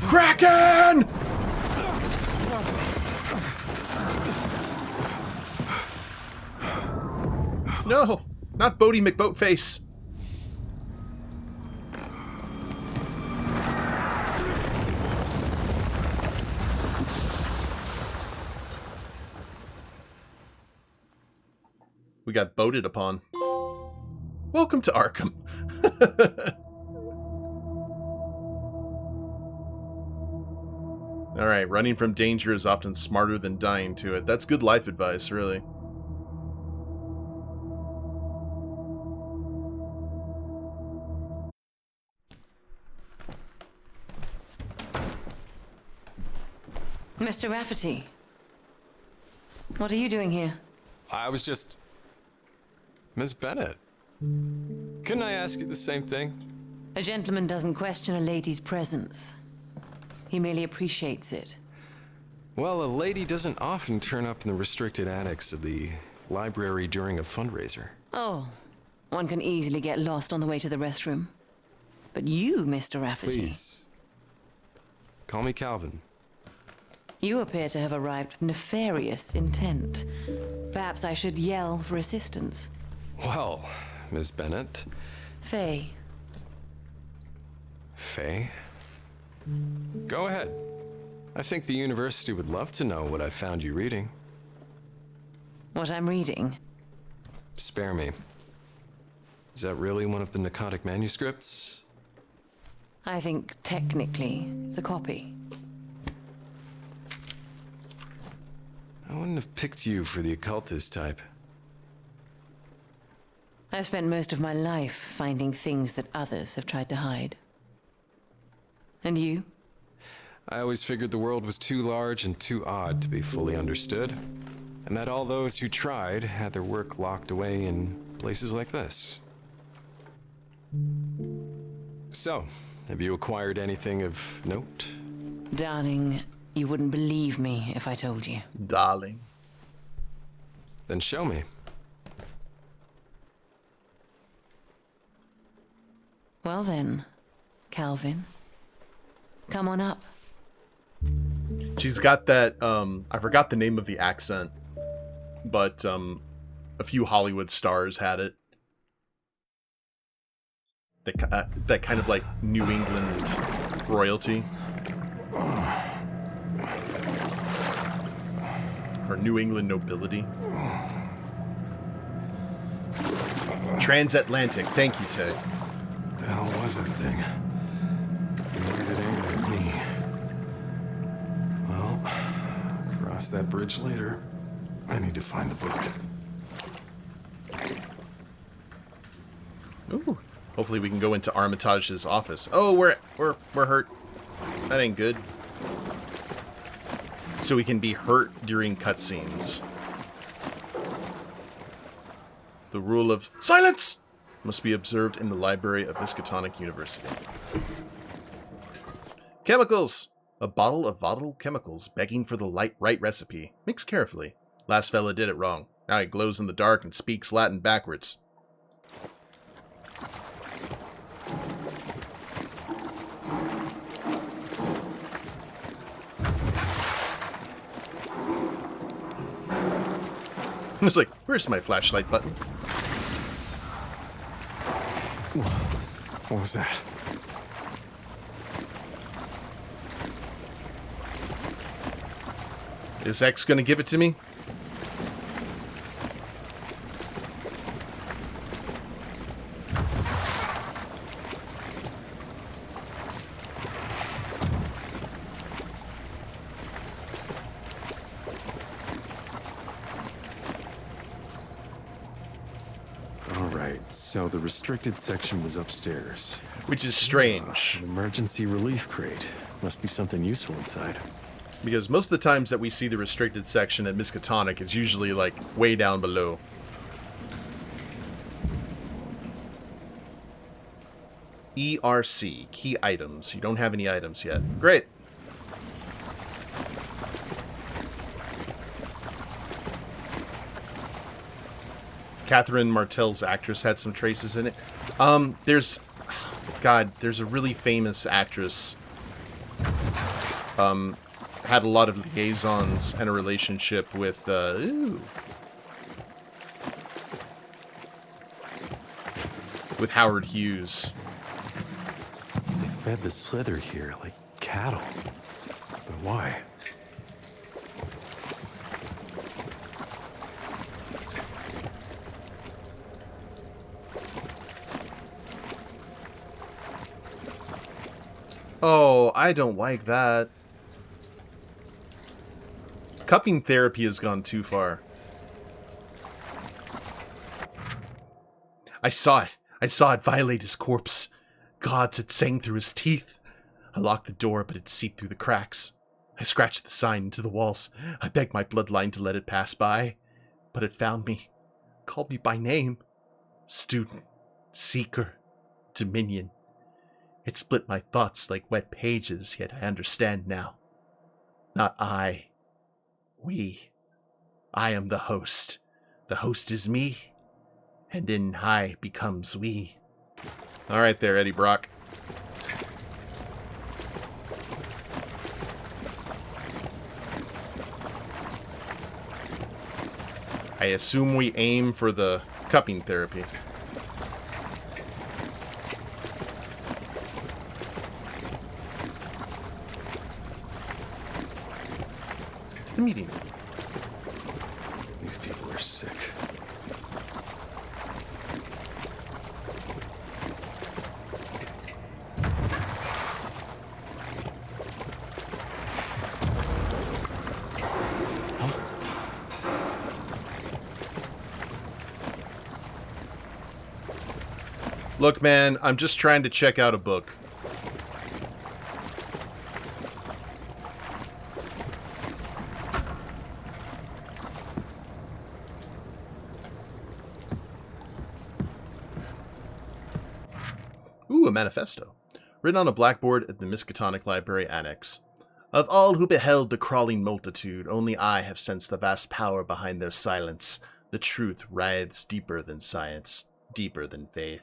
Kraken! No, not Bodie McBoatface. We got boated upon. Welcome to Arkham. Alright, running from danger is often smarter than dying to it. That's good life advice, really. Mr. Rafferty, what are you doing here? I was just... Miss Bennett. Couldn't I ask you the same thing? A gentleman doesn't question a lady's presence. He merely appreciates it. Well, a lady doesn't often turn up in the restricted annex of the library during a fundraiser. Oh, one can easily get lost on the way to the restroom. But you, Mr. Rafferty... Please. Call me Calvin. You appear to have arrived with nefarious intent. Perhaps I should yell for assistance. Well, Miss Bennett. Faye. Faye? Go ahead. I think the university would love to know what I found you reading. What I'm reading? Spare me. Is that really one of the narcotic manuscripts? I think technically it's a copy. I wouldn't have picked you for the occultist type. I've spent most of my life finding things that others have tried to hide. And you? I always figured the world was too large and too odd to be fully understood, and that all those who tried had their work locked away in places like this. So, have you acquired anything of note? Darling, you wouldn't believe me if I told you. Darling. Then show me. Well then, Calvin, come on up. She's got that, I forgot the name of the accent, but a few Hollywood stars had it. That kind of like New England royalty. Or New England nobility. Transatlantic. Thank you, Tay. What the hell was that thing? Why is it aimed at me? Well, cross that bridge later. I need to find the book. Ooh. Hopefully we can go into Armitage's office. Oh, we're hurt. That ain't good. So we can be hurt during cutscenes. The rule of silence must be observed in the library of Miskatonic University. Chemicals! A bottle of volatile chemicals begging for the right recipe. Mix carefully. Last fella did it wrong. Now he glows in the dark and speaks Latin backwards. I was like, where's my flashlight button? What was that? Is X gonna give it to me? So the restricted section was upstairs. Which is strange. An emergency relief crate. Must be something useful inside. Because most of the times that we see the restricted section at Miskatonic, it's usually like way down below. ERC, key items. You don't have any items yet. Great. Catherine Martell's actress had some traces in it. There's a really famous actress. Had a lot of liaisons and a relationship with, with Howard Hughes. They fed the slither here like cattle. But why? Oh, I don't like that. Cupping therapy has gone too far. I saw it. I saw it violate his corpse. Gods had sang through his teeth. I locked the door, but it seeped through the cracks. I scratched the sign into the walls. I begged my bloodline to let it pass by. But it found me. Called me by name. Student. Seeker. Dominion. It split my thoughts like wet pages, yet I understand now. Not I. We. I am the host. The host is me. And in I becomes we. Alright there, Eddie Brock. I assume we aim for the cupping therapy. The meeting. These people are You're sick. Look, man, I'm just trying to check out a book. Ooh, a manifesto. Written on a blackboard at the Miskatonic Library Annex. Of all who beheld the crawling multitude, only I have sensed the vast power behind their silence. The truth writhes deeper than science, deeper than faith.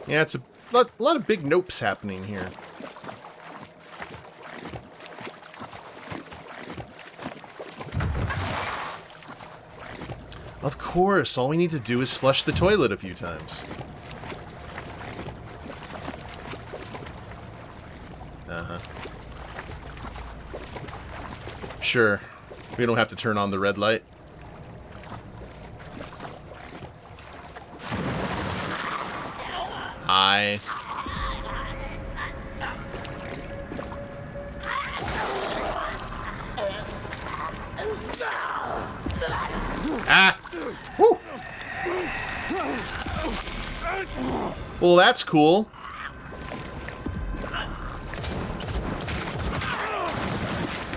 Yeah, it's a lot of big nopes happening here. Of course, all we need to do is flush the toilet a few times. Uh-huh. Sure. We don't have to turn on the red light. Hi. Ah! Woo! Well, that's cool.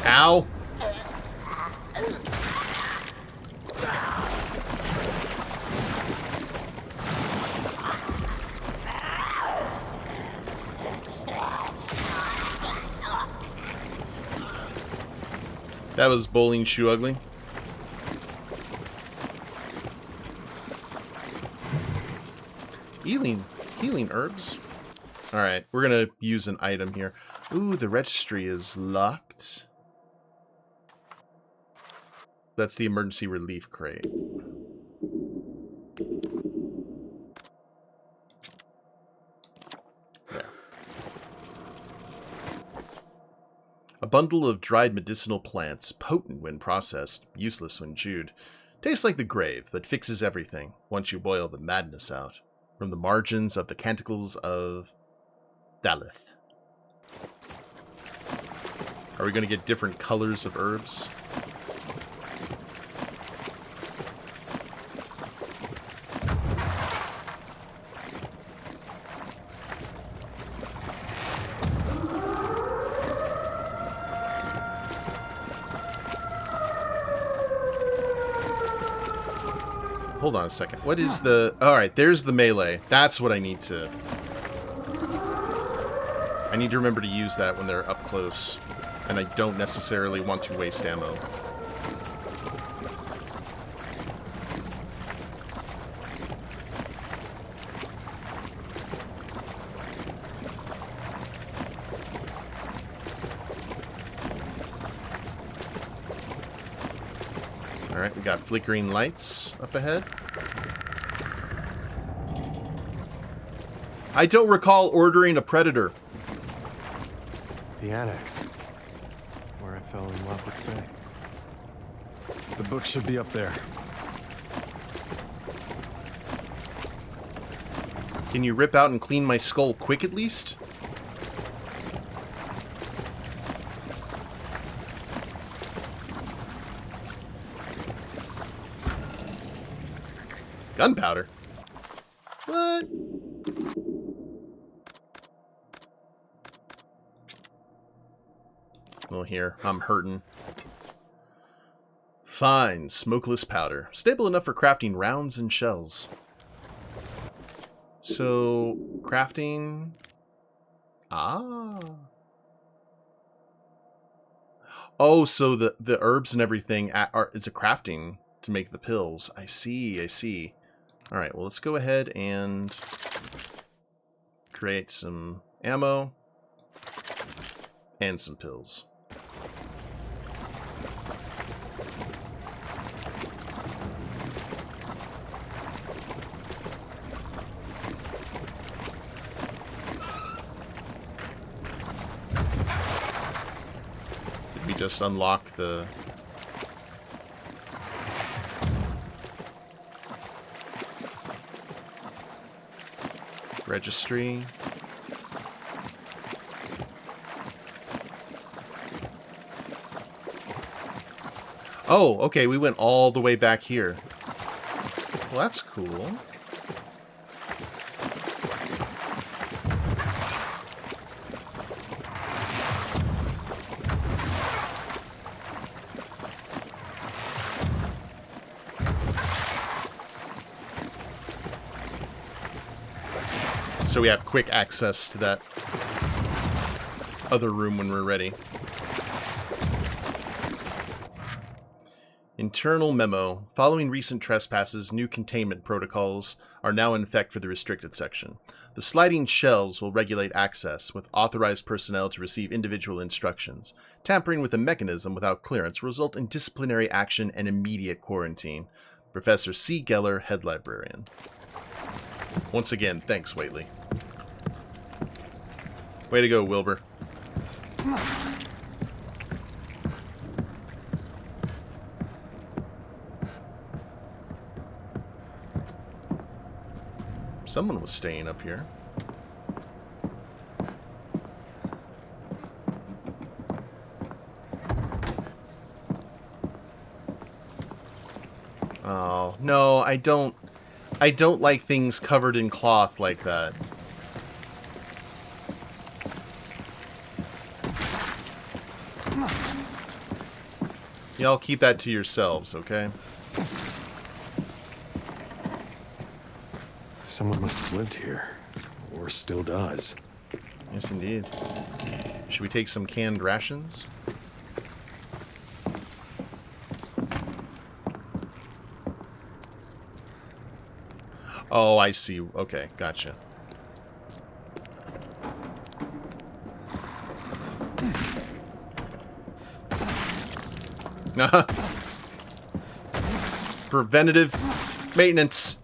Ow. That was bowling shoe ugly. Healing herbs. Alright, we're gonna use an item here. Ooh, the registry is locked. That's the emergency relief crate. There. A bundle of dried medicinal plants, potent when processed, useless when chewed. Tastes like the grave, but fixes everything once you boil the madness out. From the margins of the canticles of Daleth. Are we going to get different colors of herbs? Hold on a second. What is the... Alright, there's the melee. That's what I need to... I need to remember to use that when they're up close. And I don't necessarily want to waste ammo. Alright, we got flickering lights up ahead. I don't recall ordering a predator. The annex. Where I fell in love with Faye. The book should be up there. Can you rip out and clean my skull quick at least? Gunpowder? What? Well, here, I'm hurting. Fine, smokeless powder. Stable enough for crafting rounds and shells. So, crafting... Ah. Oh, so the herbs and everything is a crafting to make the pills. I see, I see. Alright, well, let's go ahead and create some ammo and some pills. Did we just unlock the... registry? Oh, okay, we went all the way back here. Well, that's cool. So we have quick access to that other room when we're ready. Internal memo. Following recent trespasses, new containment protocols are now in effect for the restricted section. The sliding shelves will regulate access, with authorized personnel to receive individual instructions. Tampering with the mechanism without clearance will result in disciplinary action and immediate quarantine. Professor C. Geller, Head Librarian. Once again, thanks, Whately. Way to go, Wilbur. Someone was staying up here. Oh, no, I don't like things covered in cloth like that. Y'all keep that to yourselves, okay? Someone must have lived here, or still does. Yes, indeed. Should we take some canned rations? Oh, I see. Okay, gotcha. Preventative maintenance.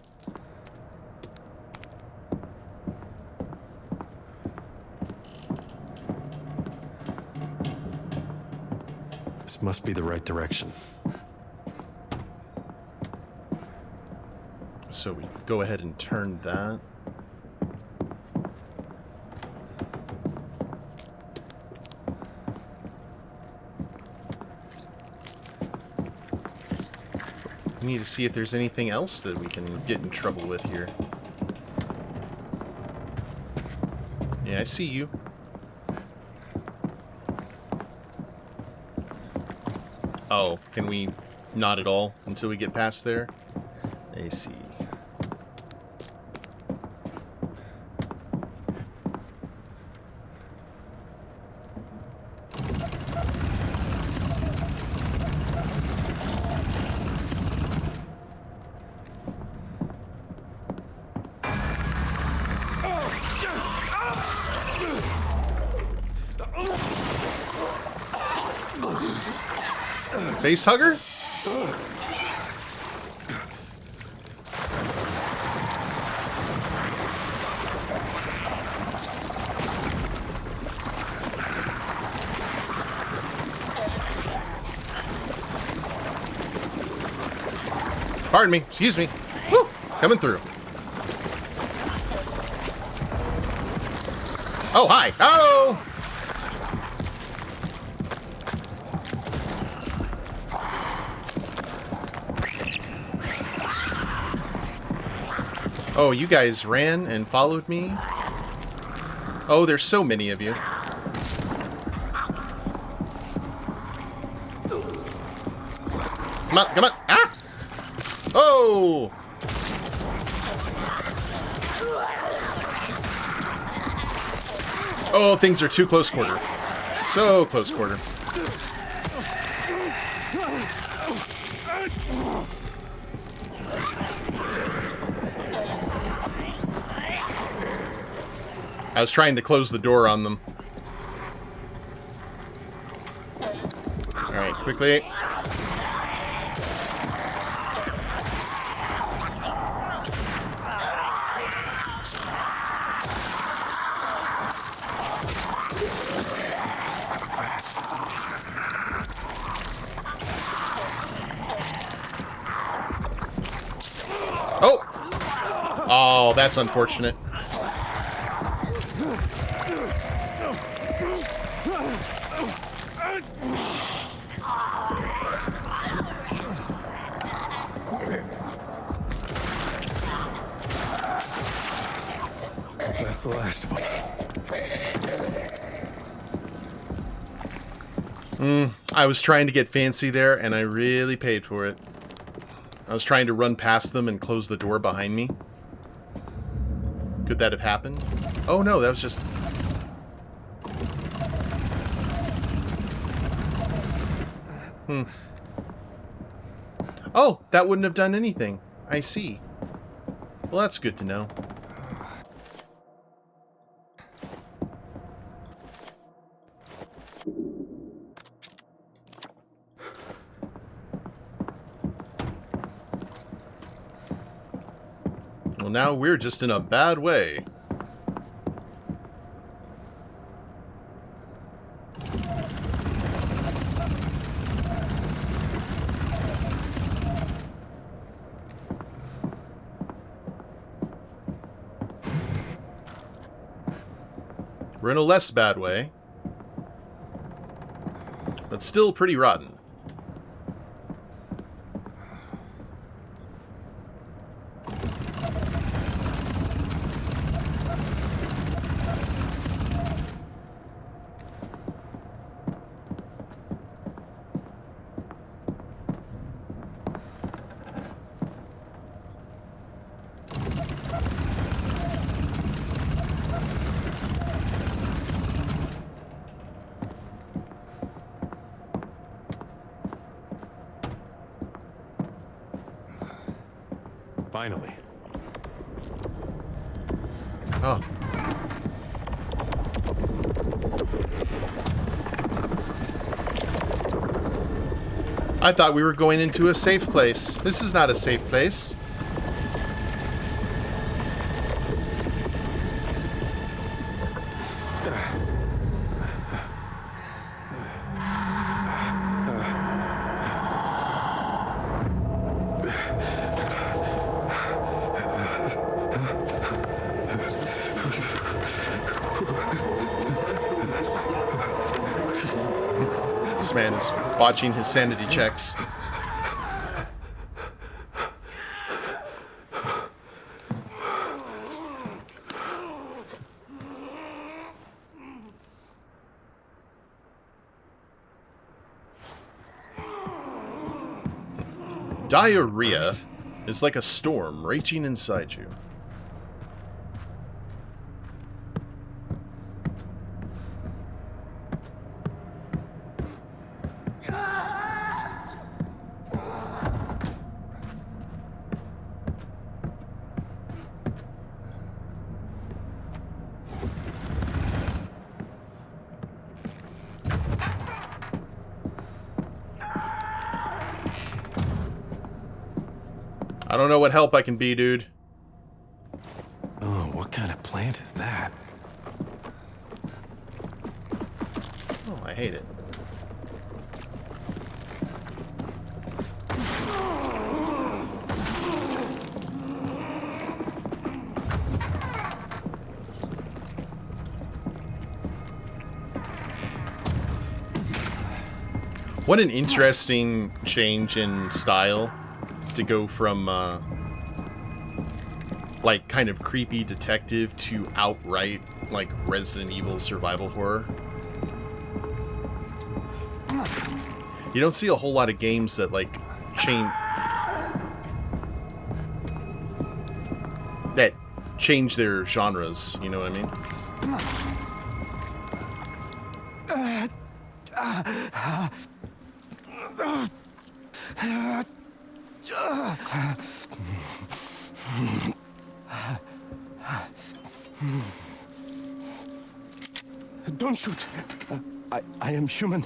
This must be the right direction. So we go ahead and turn that. We need to see if there's anything else that we can get in trouble with here. Yeah, I see you. Oh, can we not at all until we get past there? I see. Face hugger? Pardon me, excuse me. Woo, coming through. Oh, hi. Oh! Oh, you guys ran and followed me? Oh, there's so many of you. Come on, come on. Ah! Oh! Oh, things are too close quarter. So close quarter. I was trying to close the door on them. Alright, quickly. Oh! Oh, that's unfortunate. That's the last of them. I was trying to get fancy there, and I really paid for it. I was trying to run past them and close the door behind me. Could that have happened? Oh no, that was just... Oh, that wouldn't have done anything. I see. Well, that's good to know. Well, now we're just in a bad way. We're in a less bad way, but still pretty rotten. Finally. Oh. I thought we were going into a safe place. This is not a safe place. This man is watching his sanity checks. Diarrhea is like a storm raging inside you. I don't know what help I can be, dude. Oh, what kind of plant is that? Oh, I hate it. What an interesting change in style to go from, like, kind of creepy detective to outright, like, Resident Evil survival horror. You don't see a whole lot of games that, like, change their genres, you know what I mean? Don't shoot. I am human.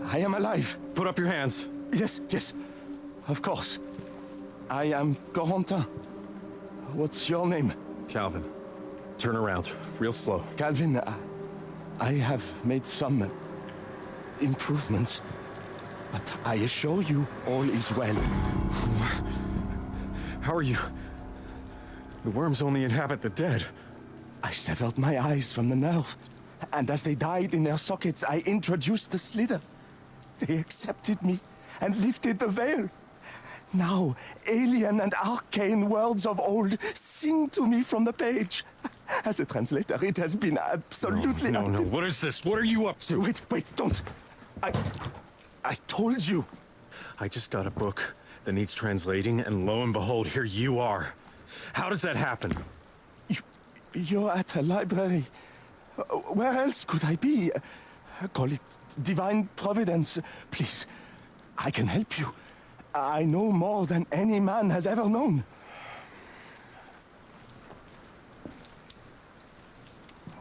I am alive. Put up your hands. Yes, yes. Of course. I am Corentin. What's your name? Calvin, turn around. Real slow. Calvin, I have made some improvements. But I assure you, all is well. How are you? The worms only inhabit the dead. I severed my eyes from the nerve. And as they died in their sockets, I introduced the slither. They accepted me and lifted the veil. Now, alien and arcane words of old sing to me from the page. As a translator, it has been absolutely... No. What is this? What are you up to? Wait, don't. I told you. I just got a book that needs translating, and lo and behold, here you are. How does that happen? You're at a library. Where else could I be? Call it divine providence. Please, I can help you. I know more than any man has ever known.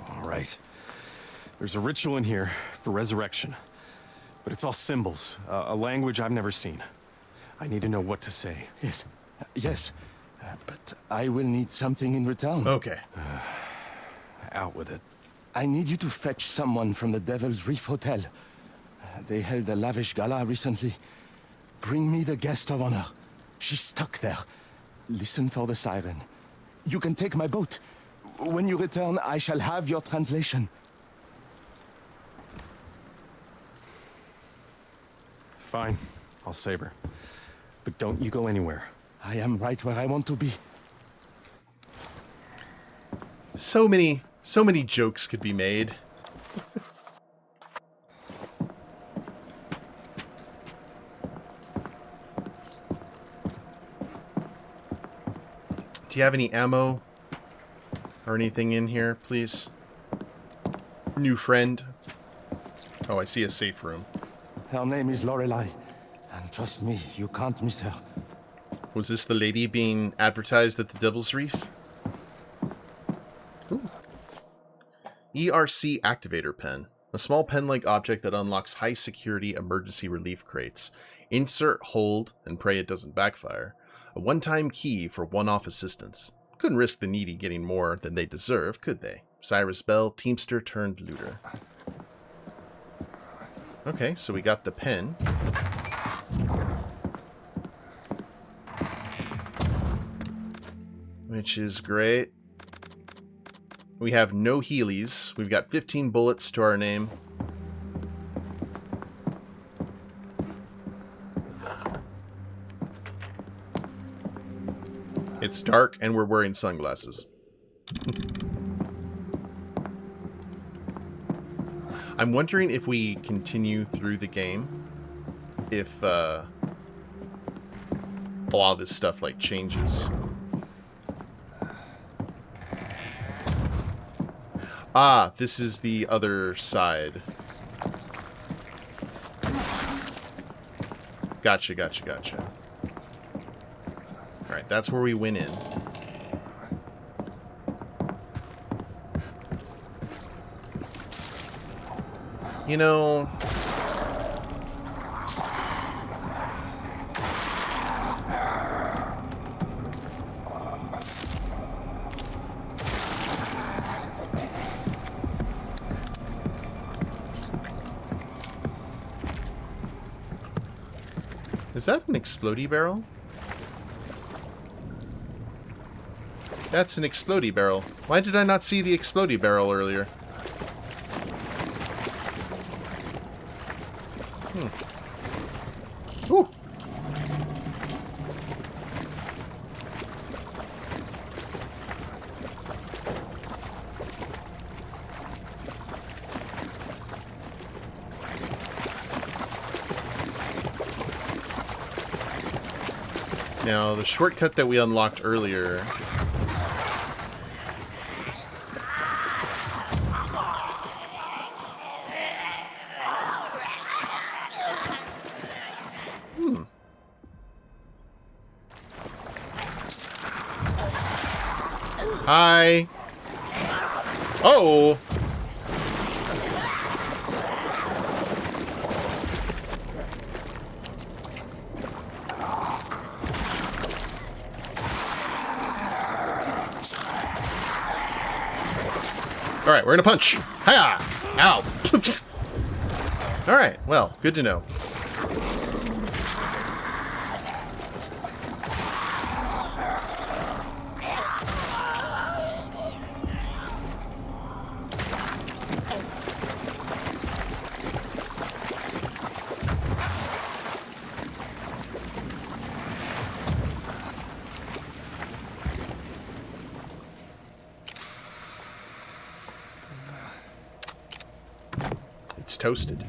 All right. There's a ritual in here for resurrection. But it's all symbols, a language I've never seen. I need to know what to say. Yes. But I will need something in return. Okay. Out with it. I need you to fetch someone from the Devil's Reef Hotel. They held a lavish gala recently. Bring me the guest of honor. She's stuck there. Listen for the siren. You can take my boat. When you return, I shall have your translation. Fine. I'll save her. But don't you go anywhere. I am right where I want to be. So many jokes could be made. Do you have any ammo or anything in here, please? New friend. Oh, I see a safe room. Her name is Lorelei. And trust me, you can't miss her. Was this the lady being advertised at the Devil's Reef? Ooh. ERC activator pen. A small pen-like object that unlocks high-security emergency relief crates. Insert, hold, and pray it doesn't backfire. A one-time key for one-off assistance. Couldn't risk the needy getting more than they deserve, could they? Cyrus Bell, Teamster turned looter. Okay, so we got the pen. Which is great. We have no Heelys. We've got 15 bullets to our name. It's dark and we're wearing sunglasses. I'm wondering if we continue through the game, if a lot of this stuff like changes. Ah, this is the other side. Gotcha. Alright, that's where we went in. You know... Is that an explodey barrel? That's an explodey barrel. Why did I not see the explodey barrel earlier? Ooh. Now, the shortcut that we unlocked earlier... Hi. Oh. Alright, we're gonna punch. Hiya! Ow! Alright, well, good to know. It's toasted.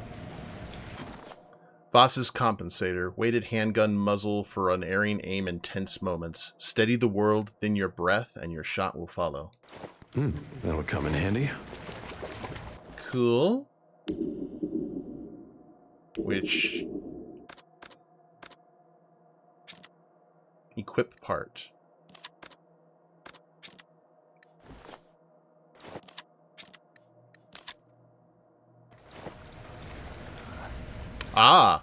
Boss's compensator. Weighted handgun muzzle for unerring aim in tense moments. Steady the world, then your breath, and your shot will follow. That would come in handy. Cool. Which... Equip part. Ah!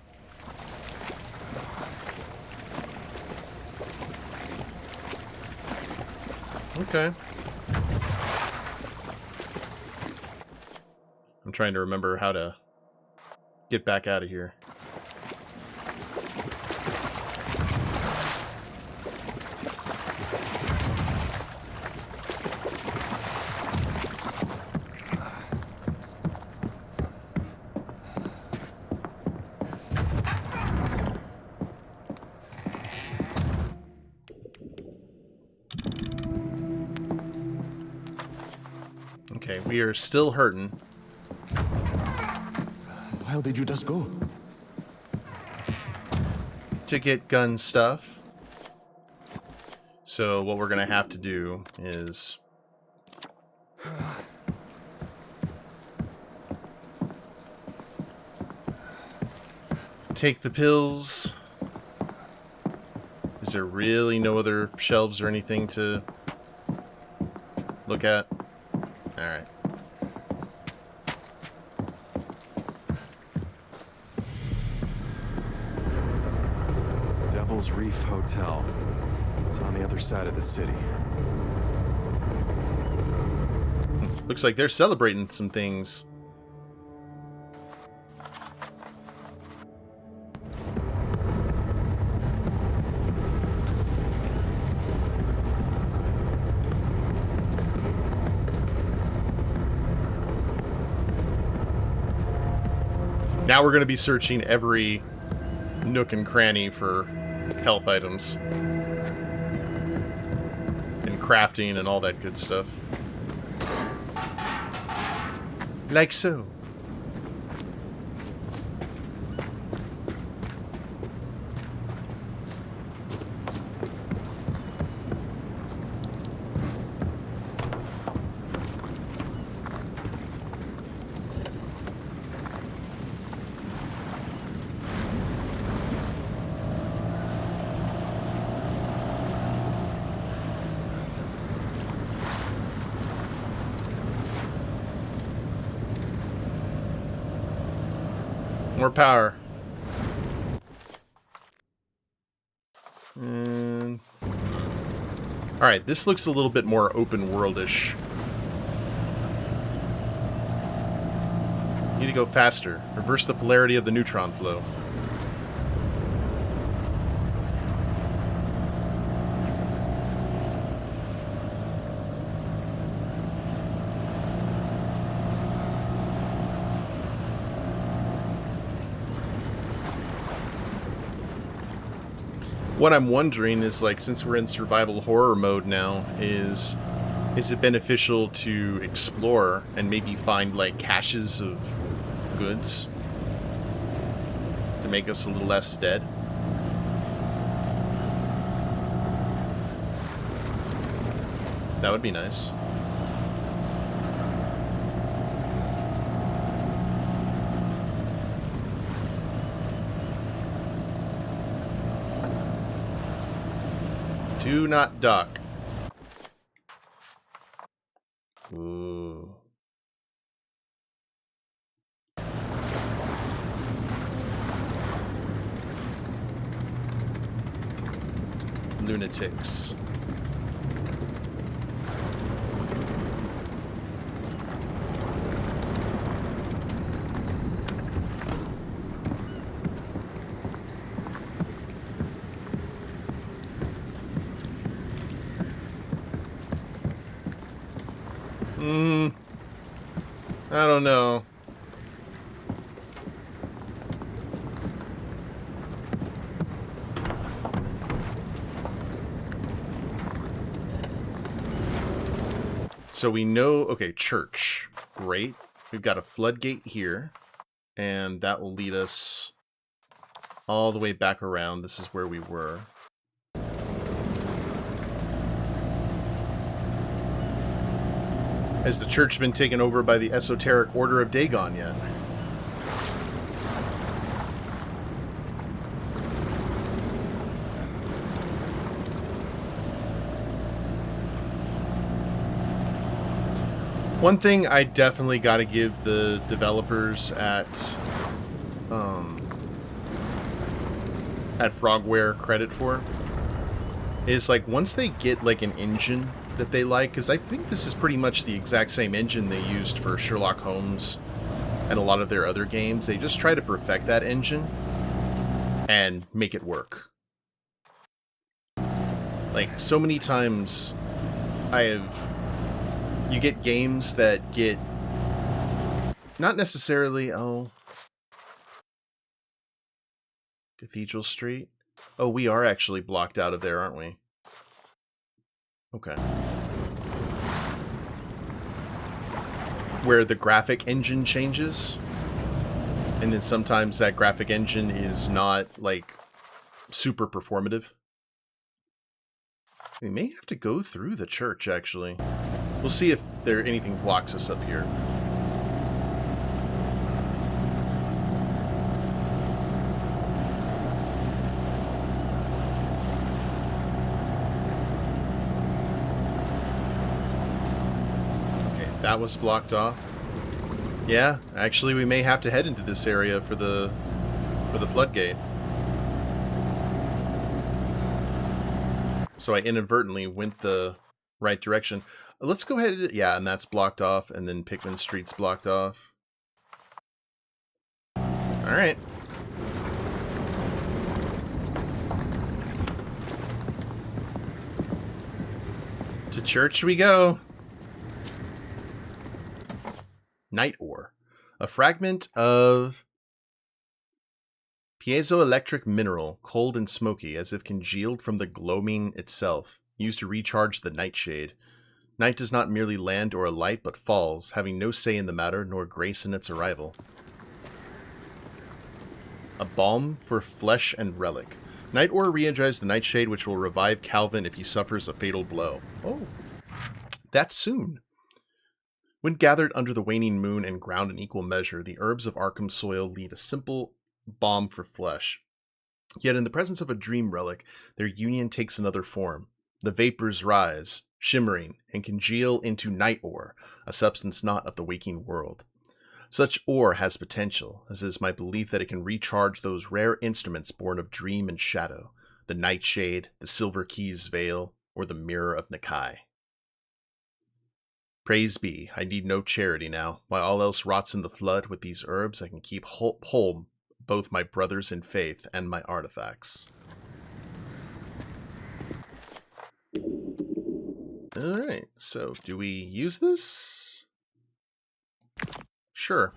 Okay. I'm trying to remember how to get back out of here. Okay, we are still hurting. Where did you just go? To get gun stuff. So what we're gonna have to do is take the pills. Is there really no other shelves or anything to look at? Alright. Devil's Reef Hotel. It's on the other side of the city. Looks like they're celebrating some things. Now we're going to be searching every nook and cranny for health items. And crafting and all that good stuff. Like so. More power. And... Alright, this looks a little bit more open world-ish. Need to go faster. Reverse the polarity of the neutron flow. What I'm wondering is, like, since we're in survival horror mode now, is it beneficial to explore and maybe find, like, caches of goods to make us a little less dead? That would be nice. Do not dock. Ooh. Lunatics. I don't know. So we know, okay, church. Great. We've got a floodgate here, and that will lead us all the way back around. This is where we were. Has the church been taken over by the esoteric Order of Dagon yet? One thing I definitely got to give the developers at Frogware credit for is, like, once they get, like, an engine that they like, because I think this is pretty much the exact same engine they used for Sherlock Holmes and a lot of their other games. They just try to perfect that engine and make it work. Like, so many times you get games that get not necessarily, Cathedral Street. Oh, we are actually blocked out of there, aren't we? Okay. Where the graphic engine changes, and then sometimes that graphic engine is not, like, super performative. We may have to go through the church, actually. We'll see if anything blocks us up here. That was blocked off. Yeah, actually we may have to head into this area for the floodgate. So I inadvertently went the right direction. Let's go ahead. Yeah, and that's blocked off, and then Pickman Street's blocked off. Alright. To church we go. Night ore. A fragment of piezoelectric mineral, cold and smoky, as if congealed from the gloaming itself, used to recharge the nightshade. Night does not merely land or alight, but falls, having no say in the matter, nor grace in its arrival. A balm for flesh and relic. Night ore re-energizes the nightshade, which will revive Calvin if he suffers a fatal blow. Oh, that's soon. When gathered under the waning moon and ground in equal measure, the herbs of Arkham soil lead a simple balm for flesh. Yet in the presence of a dream relic, their union takes another form. The vapors rise, shimmering, and congeal into night ore, a substance not of the waking world. Such ore has potential, as is my belief that it can recharge those rare instruments born of dream and shadow, the nightshade, the silver keys veil, or the mirror of Nakai. Praise be, I need no charity now. While all else rots in the flood, with these herbs I can keep whole both my brothers in faith and my artifacts. Alright, so do we use this? Sure.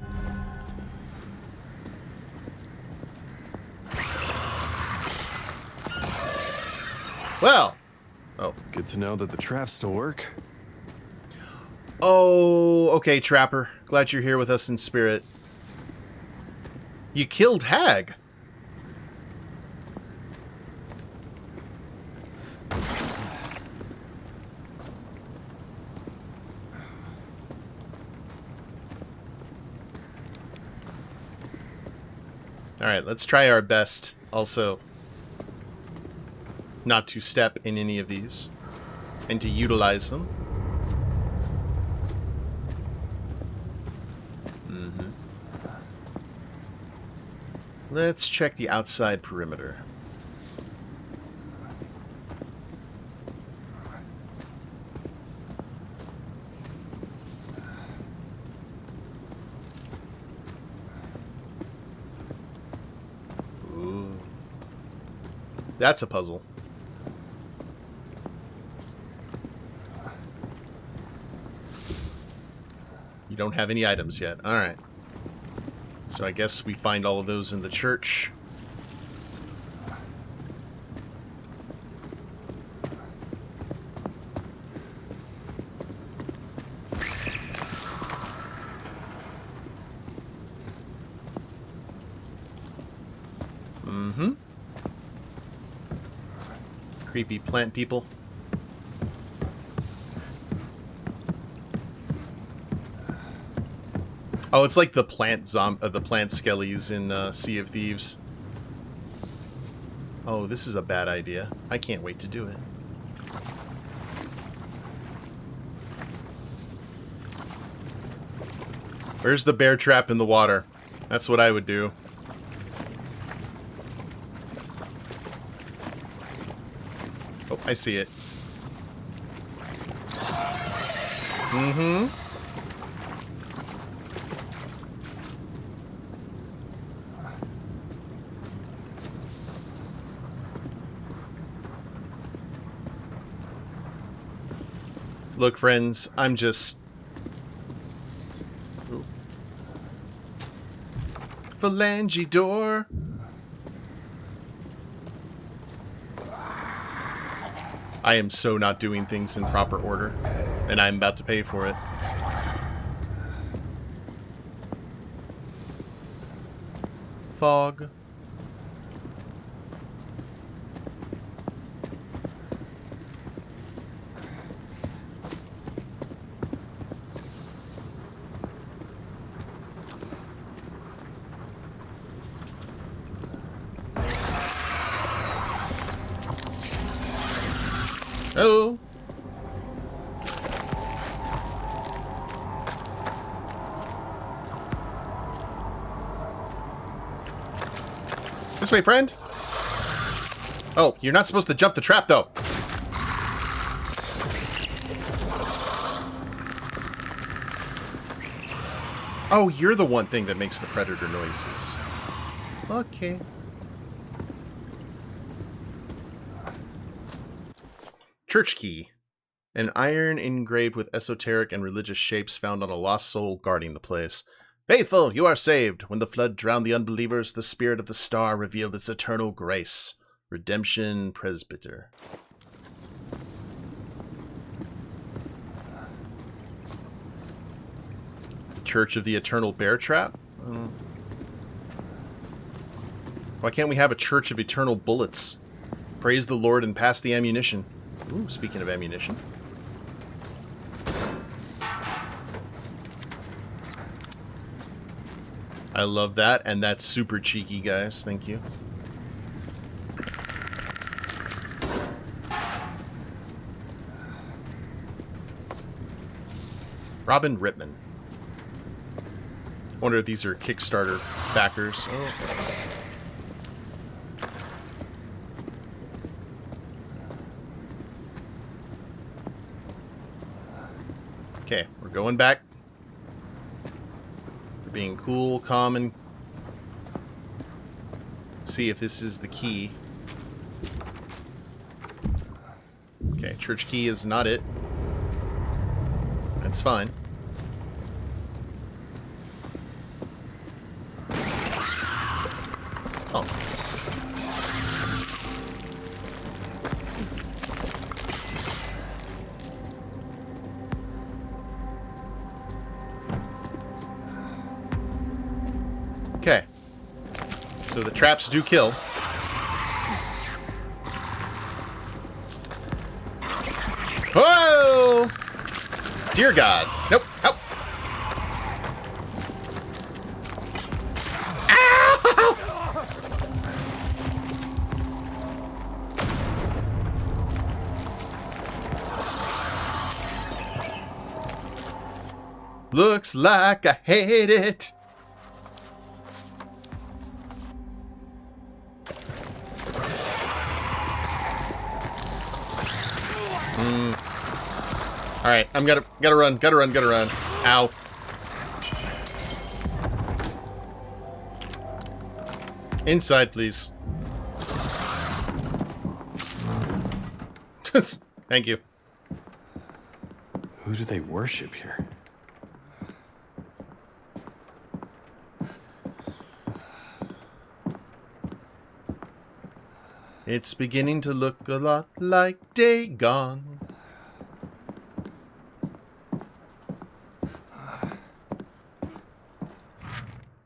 Well! Oh. Good to know that the traps still work. Oh, okay, Trapper. Glad you're here with us in spirit. You killed Hag. Alright, let's try our best also not to step in any of these and to utilize them. Let's check the outside perimeter. Ooh. That's a puzzle. You don't have any items yet. Alright. So I guess we find all of those in the church. Mm-hmm. Creepy plant people. Oh, it's like the plant the plant skellies in Sea of Thieves. Oh, this is a bad idea. I can't wait to do it. Where's the bear trap in the water? That's what I would do. Oh, I see it. Mm-hmm. Look, friends, I'm just... Ooh. Phalange door. I am so not doing things in proper order, and I'm about to pay for it. Fog. Oh. This way, friend. Oh, you're not supposed to jump the trap, though. Oh, you're the one thing that makes the predator noises. Okay. Church key. An iron engraved with esoteric and religious shapes found on a lost soul guarding the place. Faithful, you are saved. When the flood drowned the unbelievers, the spirit of the star revealed its eternal grace. Redemption Presbyter. Church of the Eternal Bear Trap? Why can't we have a Church of Eternal Bullets? Praise the Lord and pass the ammunition. Ooh, speaking of ammunition. I love that, and that's super cheeky, guys. Thank you. Robin Rittman. Wonder if these are Kickstarter backers. Oh. Okay, we're going back. We're being cool, calm, and see if this is the key. Okay, church key is not it. That's fine. Oh. Okay. So the traps do kill. Whoa! Dear God. Nope. Help. Ow! Looks like I hate it. Alright, I'm gotta run. Ow. Inside, please. Thank you. Who do they worship here? It's beginning to look a lot like Dagon.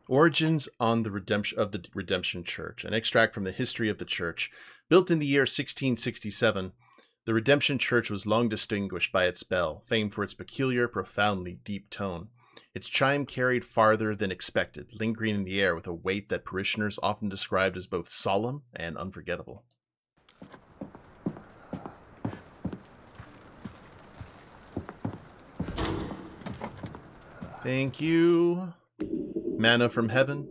Origins on the Redemption Church. An extract from the history of the church. Built in the year 1667, the Redemption Church was long distinguished by its bell, famed for its peculiar, profoundly deep tone. Its chime carried farther than expected, lingering in the air with a weight that parishioners often described as both solemn and unforgettable. Thank you. Manna from heaven.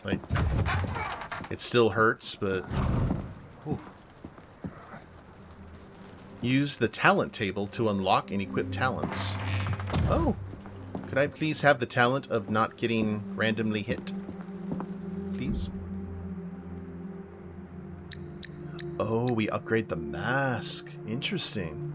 Like, it still hurts, but... Whew. Use the talent table to unlock and equip talents. Oh! Could I please have the talent of not getting randomly hit? Please? Oh, we upgrade the mask. Interesting.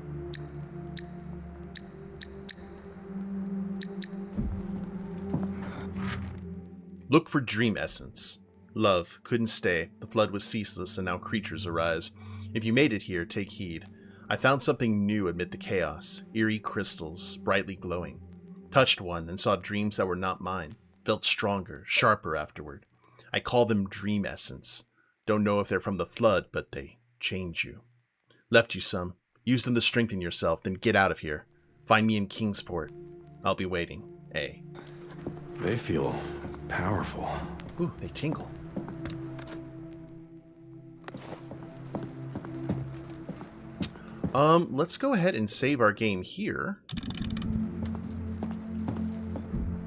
Look for dream essence. Love, couldn't stay. The flood was ceaseless, and now creatures arise. If you made it here, take heed. I found something new amid the chaos. Eerie crystals, brightly glowing. Touched one and saw dreams that were not mine. Felt stronger, sharper afterward. I call them dream essence. Don't know if they're from the flood, but they change you. Left you some. Use them to strengthen yourself, then get out of here. Find me in Kingsport. I'll be waiting. A. They feel powerful. Ooh, they tingle. Let's go ahead and save our game here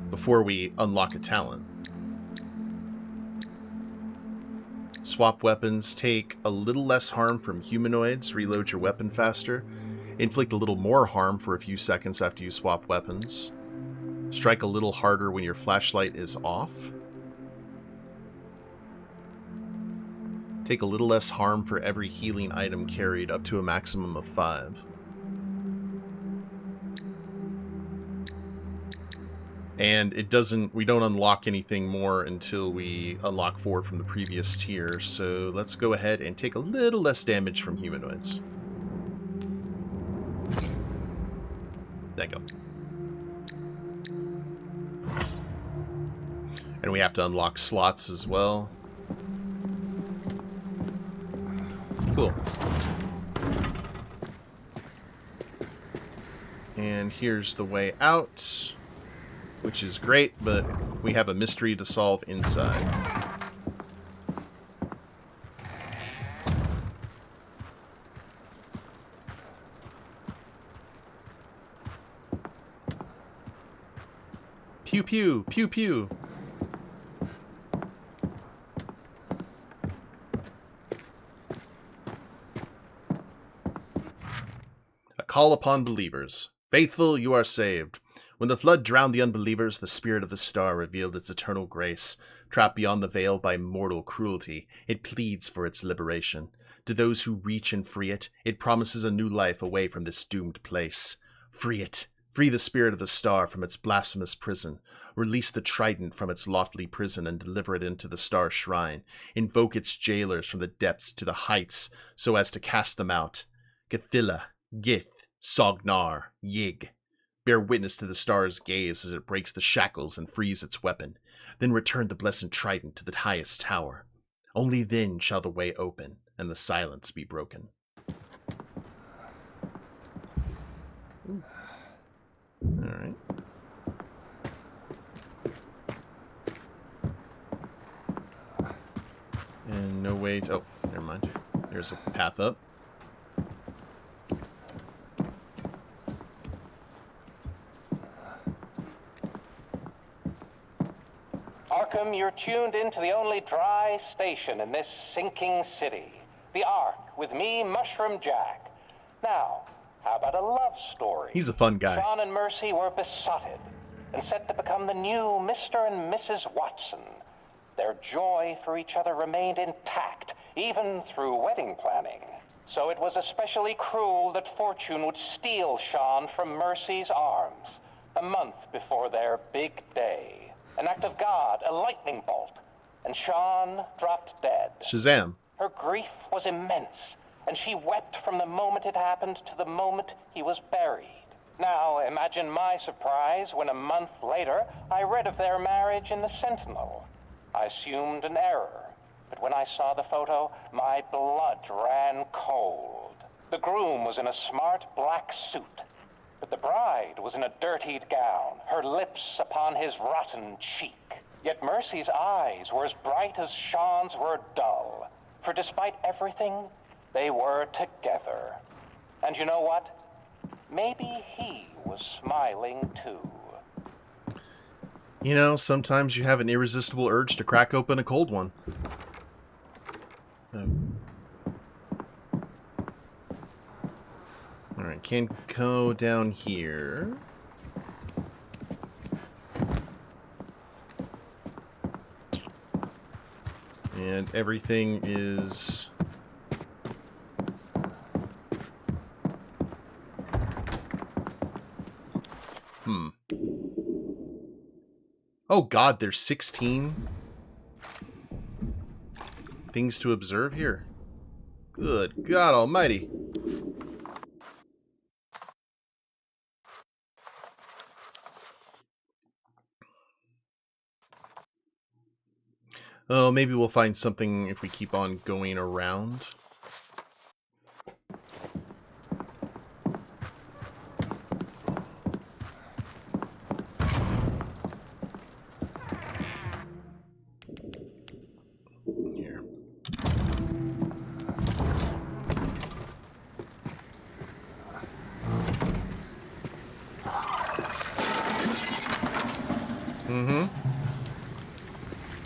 before we unlock a talent. Swap weapons, take a little less harm from humanoids, reload your weapon faster, inflict a little more harm for a few seconds after you swap weapons, strike a little harder when your flashlight is off, take a little less harm for every healing item carried up to a maximum of 5. And we don't unlock anything more until we unlock 4 from the previous tier, so let's go ahead and take a little less damage from humanoids. There you go. And we have to unlock slots as well. Cool. And here's the way out, which is great, but we have a mystery to solve inside. Pew pew, pew pew. A call upon believers. Faithful, you are saved. When the flood drowned the unbelievers, the spirit of the star revealed its eternal grace. Trapped beyond the veil by mortal cruelty, it pleads for its liberation. To those who reach and free it, it promises a new life away from this doomed place. Free it. Free the spirit of the star from its blasphemous prison. Release the trident from its lofty prison and deliver it into the star shrine. Invoke its jailers from the depths to the heights so as to cast them out. Cthulhu, Gith, Sognar, Yig. Bear witness to the star's gaze as it breaks the shackles and frees its weapon. Then return the blessed trident to the highest tower. Only then shall the way open and the silence be broken. Alright. And no way to... Oh, never mind. There's a path up. Arkham, you're tuned into the only dry station in this sinking city. The Ark, with me, Mushroom Jack. Now, how about a love story? He's a fun guy. Sean and Mercy were besotted and set to become the new Mr. and Mrs. Watson. Their joy for each other remained intact, even through wedding planning. So it was especially cruel that Fortune would steal Sean from Mercy's arms a month before their big day. An act of God, a lightning bolt, and Sean dropped dead. Shazam. Her grief was immense, and she wept from the moment it happened to the moment he was buried. Now, imagine my surprise when a month later I read of their marriage in the Sentinel. I assumed an error, but when I saw the photo, my blood ran cold. The groom was in a smart black suit, but the bride was in a dirtied gown, her lips upon his rotten cheek. Yet Mercy's eyes were as bright as Sean's were dull, for despite everything, they were together. And you know what? Maybe he was smiling too. You know, sometimes you have an irresistible urge to crack open a cold one. Alright, can't go down here. And everything is... Oh god, there's 16 things to observe here. Good God almighty. Oh, maybe we'll find something if we keep on going around. Here.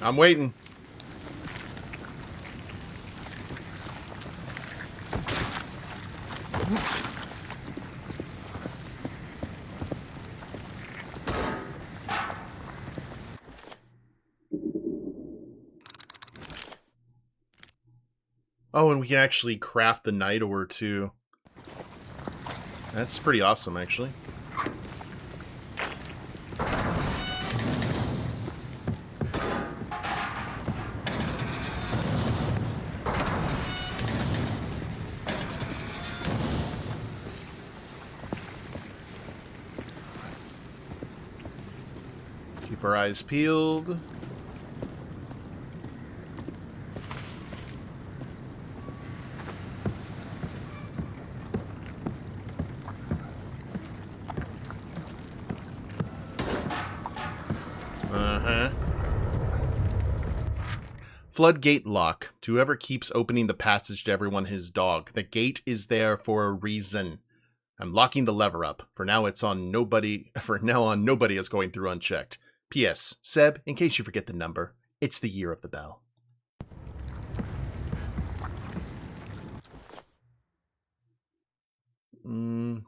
I'm waiting. Oh, and we can actually craft the night ore too. That's pretty awesome, actually. Keep our eyes peeled. Floodgate lock. To whoever keeps opening the passage to everyone his dog. The gate is there for a reason. I'm locking the lever up. For now it's on nobody. For now on, nobody is going through unchecked. P.S. Seb, in case you forget the number, it's the year of the bell.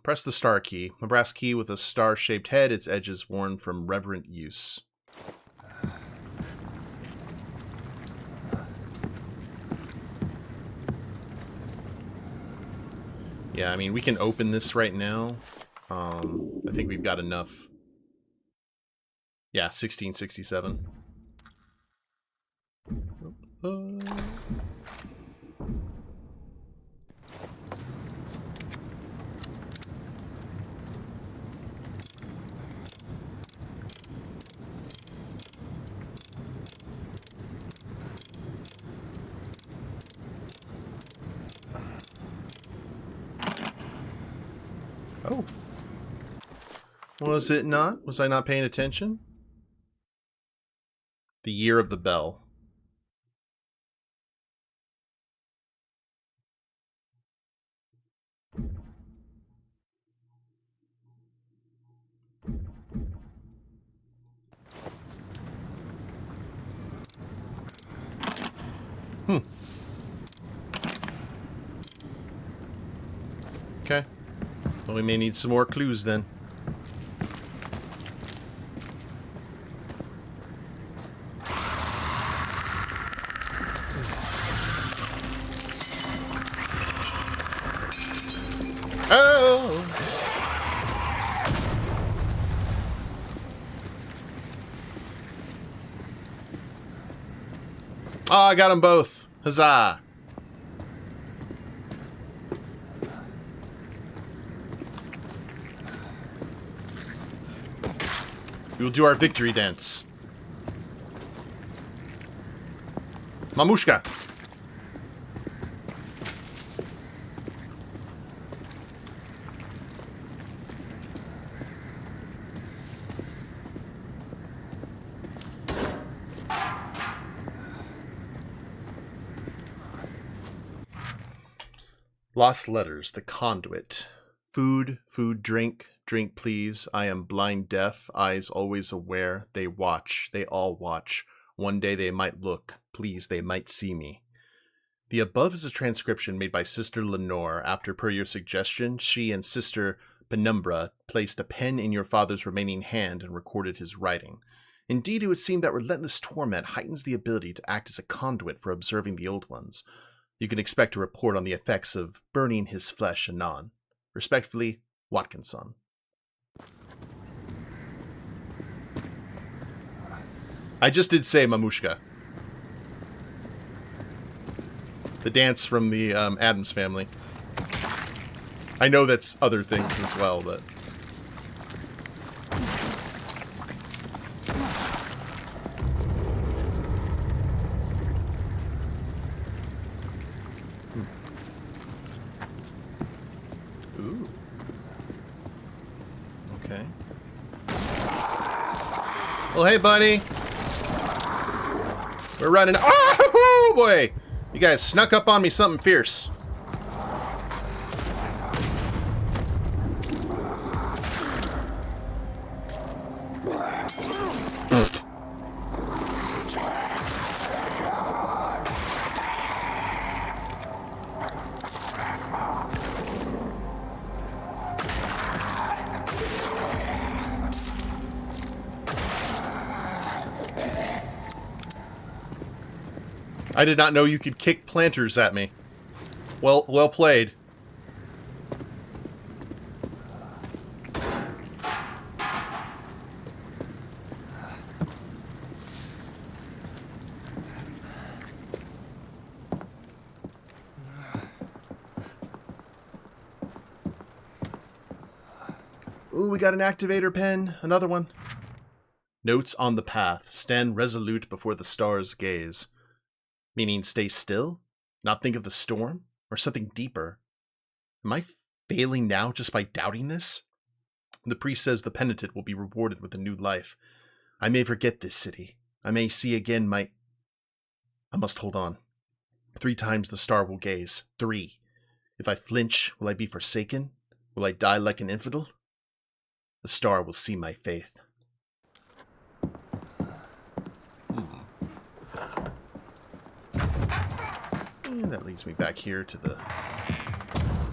Press the star key. A brass key with a star-shaped head, its edges worn from reverent use. Yeah, I mean, we can open this right now. I think we've got enough. Yeah, 1667. Oh. Was it not? Was I not paying attention? The year of the bell. Okay. Well, we may need some more clues then. Oh! Oh, I got them both. Huzzah! We will do our victory dance. Mamushka! Lost letters, the conduit. Food, food, drink, drink please. I am blind deaf, eyes always aware. They watch, they all watch. One day they might look, please, they might see me. The above is a transcription made by Sister Lenore after, per your suggestion, she and Sister Penumbra placed a pen in your father's remaining hand and recorded his writing. Indeed, it would seem that relentless torment heightens the ability to act as a conduit for observing the old ones. You can expect a report on the effects of burning his flesh anon. Respectfully, Watkinson. I just did say Mamushka. The dance from the Addams Family. I know that's other things as well, but... Ooh. Okay. Well, hey, buddy. We're running... Oh, boy! You guys snuck up on me something fierce. I did not know you could kick planters at me. Well played. Ooh, we got an activator pen. Another one. Notes on the path. Stand resolute before the stars gaze. Meaning stay still? Not think of the storm? Or something deeper? Am I failing now just by doubting this? The priest says the penitent will be rewarded with a new life. I may forget this city. I may see again I must hold on. 3 times the star will gaze. 3. If I flinch, will I be forsaken? Will I die like an infidel? The star will see my faith. And that leads me back here to the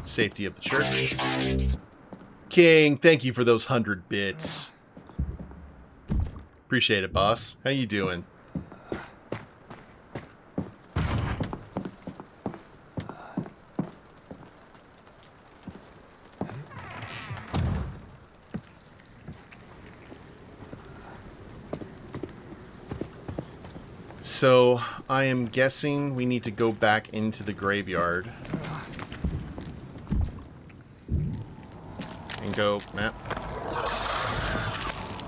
safety of the church. King, thank you for those 100 bits. Appreciate it, boss. How you doing? So, I am guessing we need to go back into the graveyard. And go, map.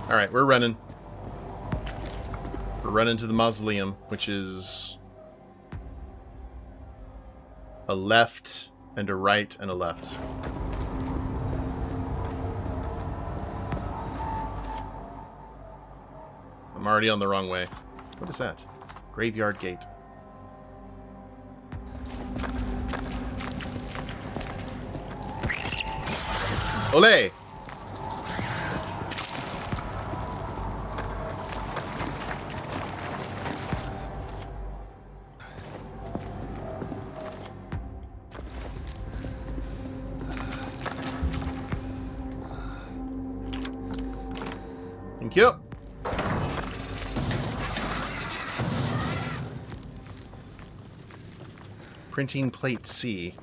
Alright, we're running. We're running to the mausoleum, which is a left and a right and a left. I'm already on the wrong way. What is that? Graveyard gate. Ole! Thank you. Printing plate C.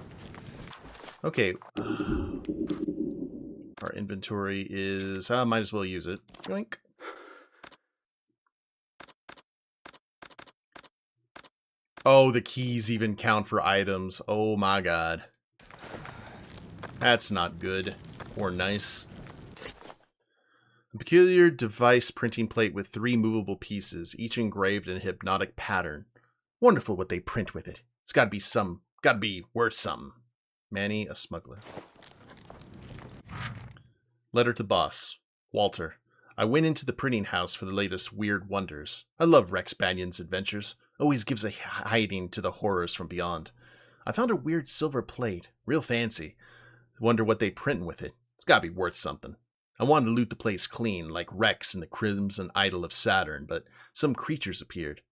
Okay. Our inventory is... might as well use it. Yoink. Oh, the keys even count for items. Oh my god. That's not good. Or nice. A peculiar device printing plate with 3 movable pieces, each engraved in a hypnotic pattern. Wonderful what they print with it. It's gotta be worth something. Manny, a smuggler. Letter to boss. Walter. I went into the printing house for the latest weird wonders. I love Rex Banion's adventures. Always gives a hiding to the horrors from beyond. I found a weird silver plate. Real fancy. Wonder what they printin' with it. It's gotta be worth something. I wanted to loot the place clean, like Rex and the Crimson Idol of Saturn, but some creatures appeared.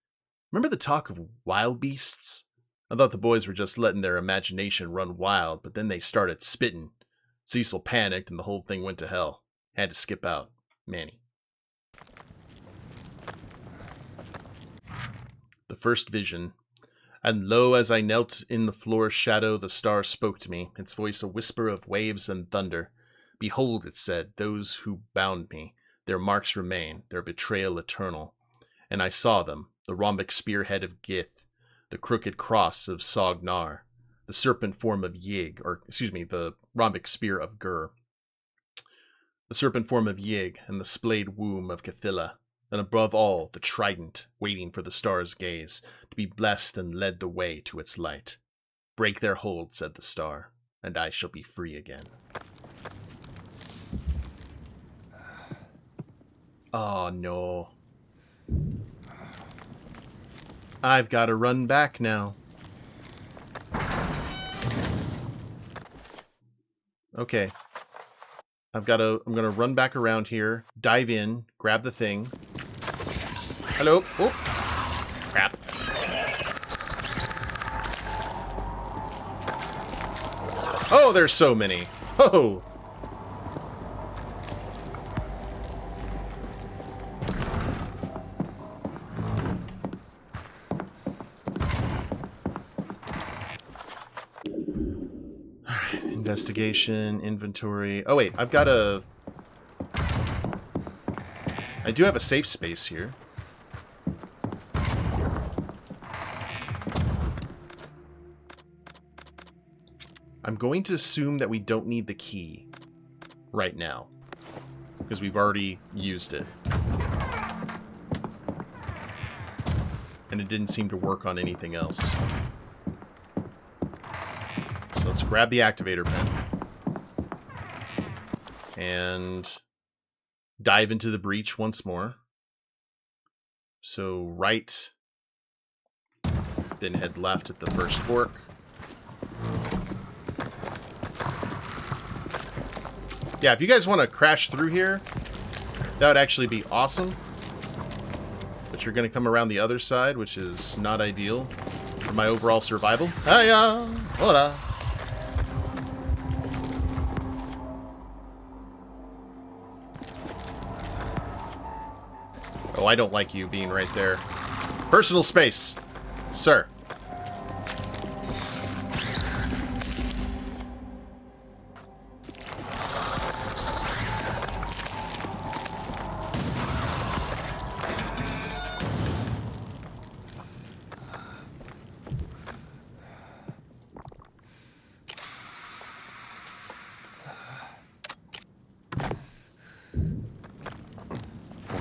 Remember the talk of wild beasts? I thought the boys were just letting their imagination run wild, but then they started spitting. Cecil panicked and the whole thing went to hell. Had to skip out. Manny. The first vision. And lo, as I knelt in the floor's shadow, the star spoke to me, its voice a whisper of waves and thunder. Behold, it said, those who bound me, their marks remain, their betrayal eternal. And I saw them, the rhombic spearhead of Gith, the crooked cross of Sognar, the serpent form of Yig, the rhombic spear of Gur, the serpent form of Yig, and the splayed womb of Cathilla, and above all, the trident, waiting for the star's gaze, to be blessed and led the way to its light. Break their hold, said the star, and I shall be free again. Oh, no. I've got to run back now. Okay. I'm going to run back around here, dive in, grab the thing. Hello. Oh. Crap. Oh, there's so many. Oh. Investigation, inventory. Oh wait, I do have a safe space here. I'm going to assume that we don't need the key right now, because we've already used it. And it didn't seem to work on anything else. Let's grab the activator pen and dive into the breach once more. So right, then head left at the first fork. Yeah, if you guys want to crash through here, that would actually be awesome. But you're going to come around the other side, which is not ideal for my overall survival. Hiya! Hola! Oh, I don't like you being right there. Personal space, sir.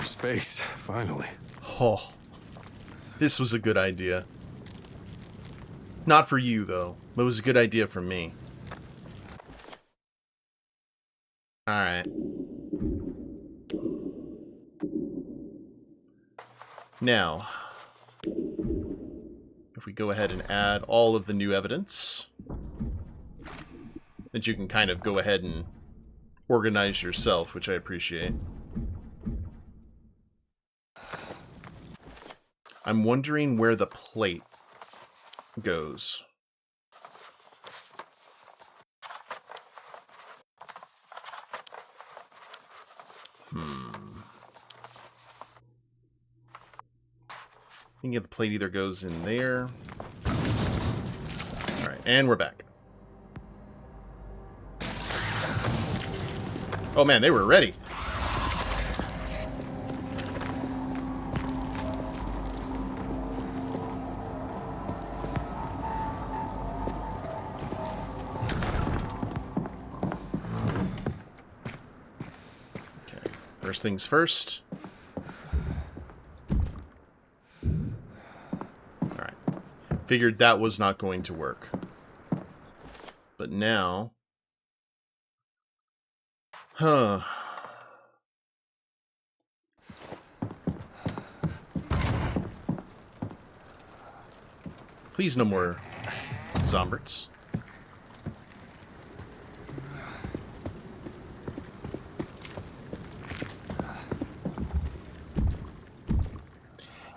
Space, finally. Oh, this was a good idea. Not for you, though, but it was a good idea for me. Alright. Now, if we go ahead and add all of the new evidence, that you can kind of go ahead and organize yourself, which I appreciate. I'm wondering where the plate goes. I think the plate either goes in there. Alright, and we're back. Oh man, they were ready. Okay, first things first. Alright. Figured that was not going to work. But now... Huh. Please no more zomberts.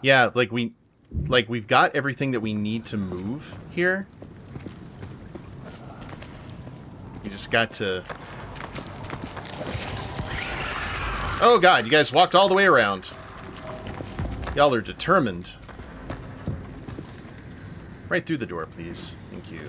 Yeah, we've got everything that we need to move here. You just got to... Oh god, you guys walked all the way around. Y'all are determined. Right through the door, please. Thank you.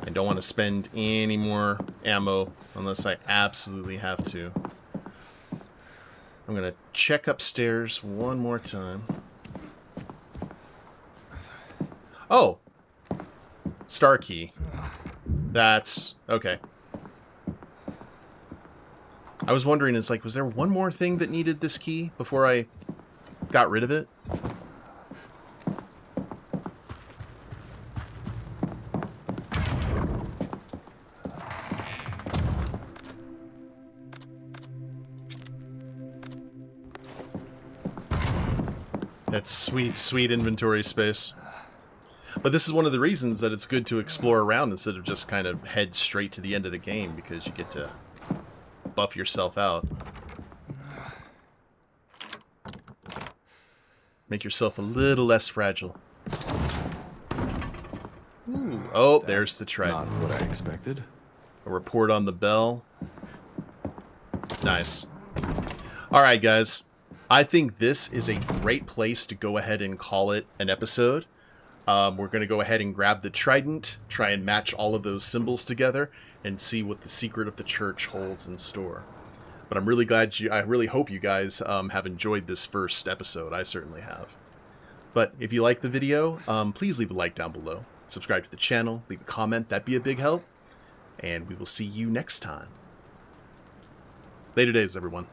I don't want to spend any more ammo unless I absolutely have to. I'm going to check upstairs one more time. Oh! Star key. That's... okay. I was wondering, was there one more thing that needed this key before I got rid of it? That's sweet, sweet inventory space. But this is one of the reasons that it's good to explore around instead of just kind of head straight to the end of the game, because you get to buff yourself out. Make yourself a little less fragile. Ooh. Oh, there's the trident. Not what I expected. A report on the bell. Nice. Alright, guys. I think this is a great place to go ahead and call it an episode. We're going to go ahead and grab the trident, try and match all of those symbols together, and see what the secret of the church holds in store. But I'm really glad I really hope you guys have enjoyed this first episode. I certainly have. But if you like the video, please leave a like down below. Subscribe to the channel, leave a comment, that'd be a big help. And we will see you next time. Later days, everyone.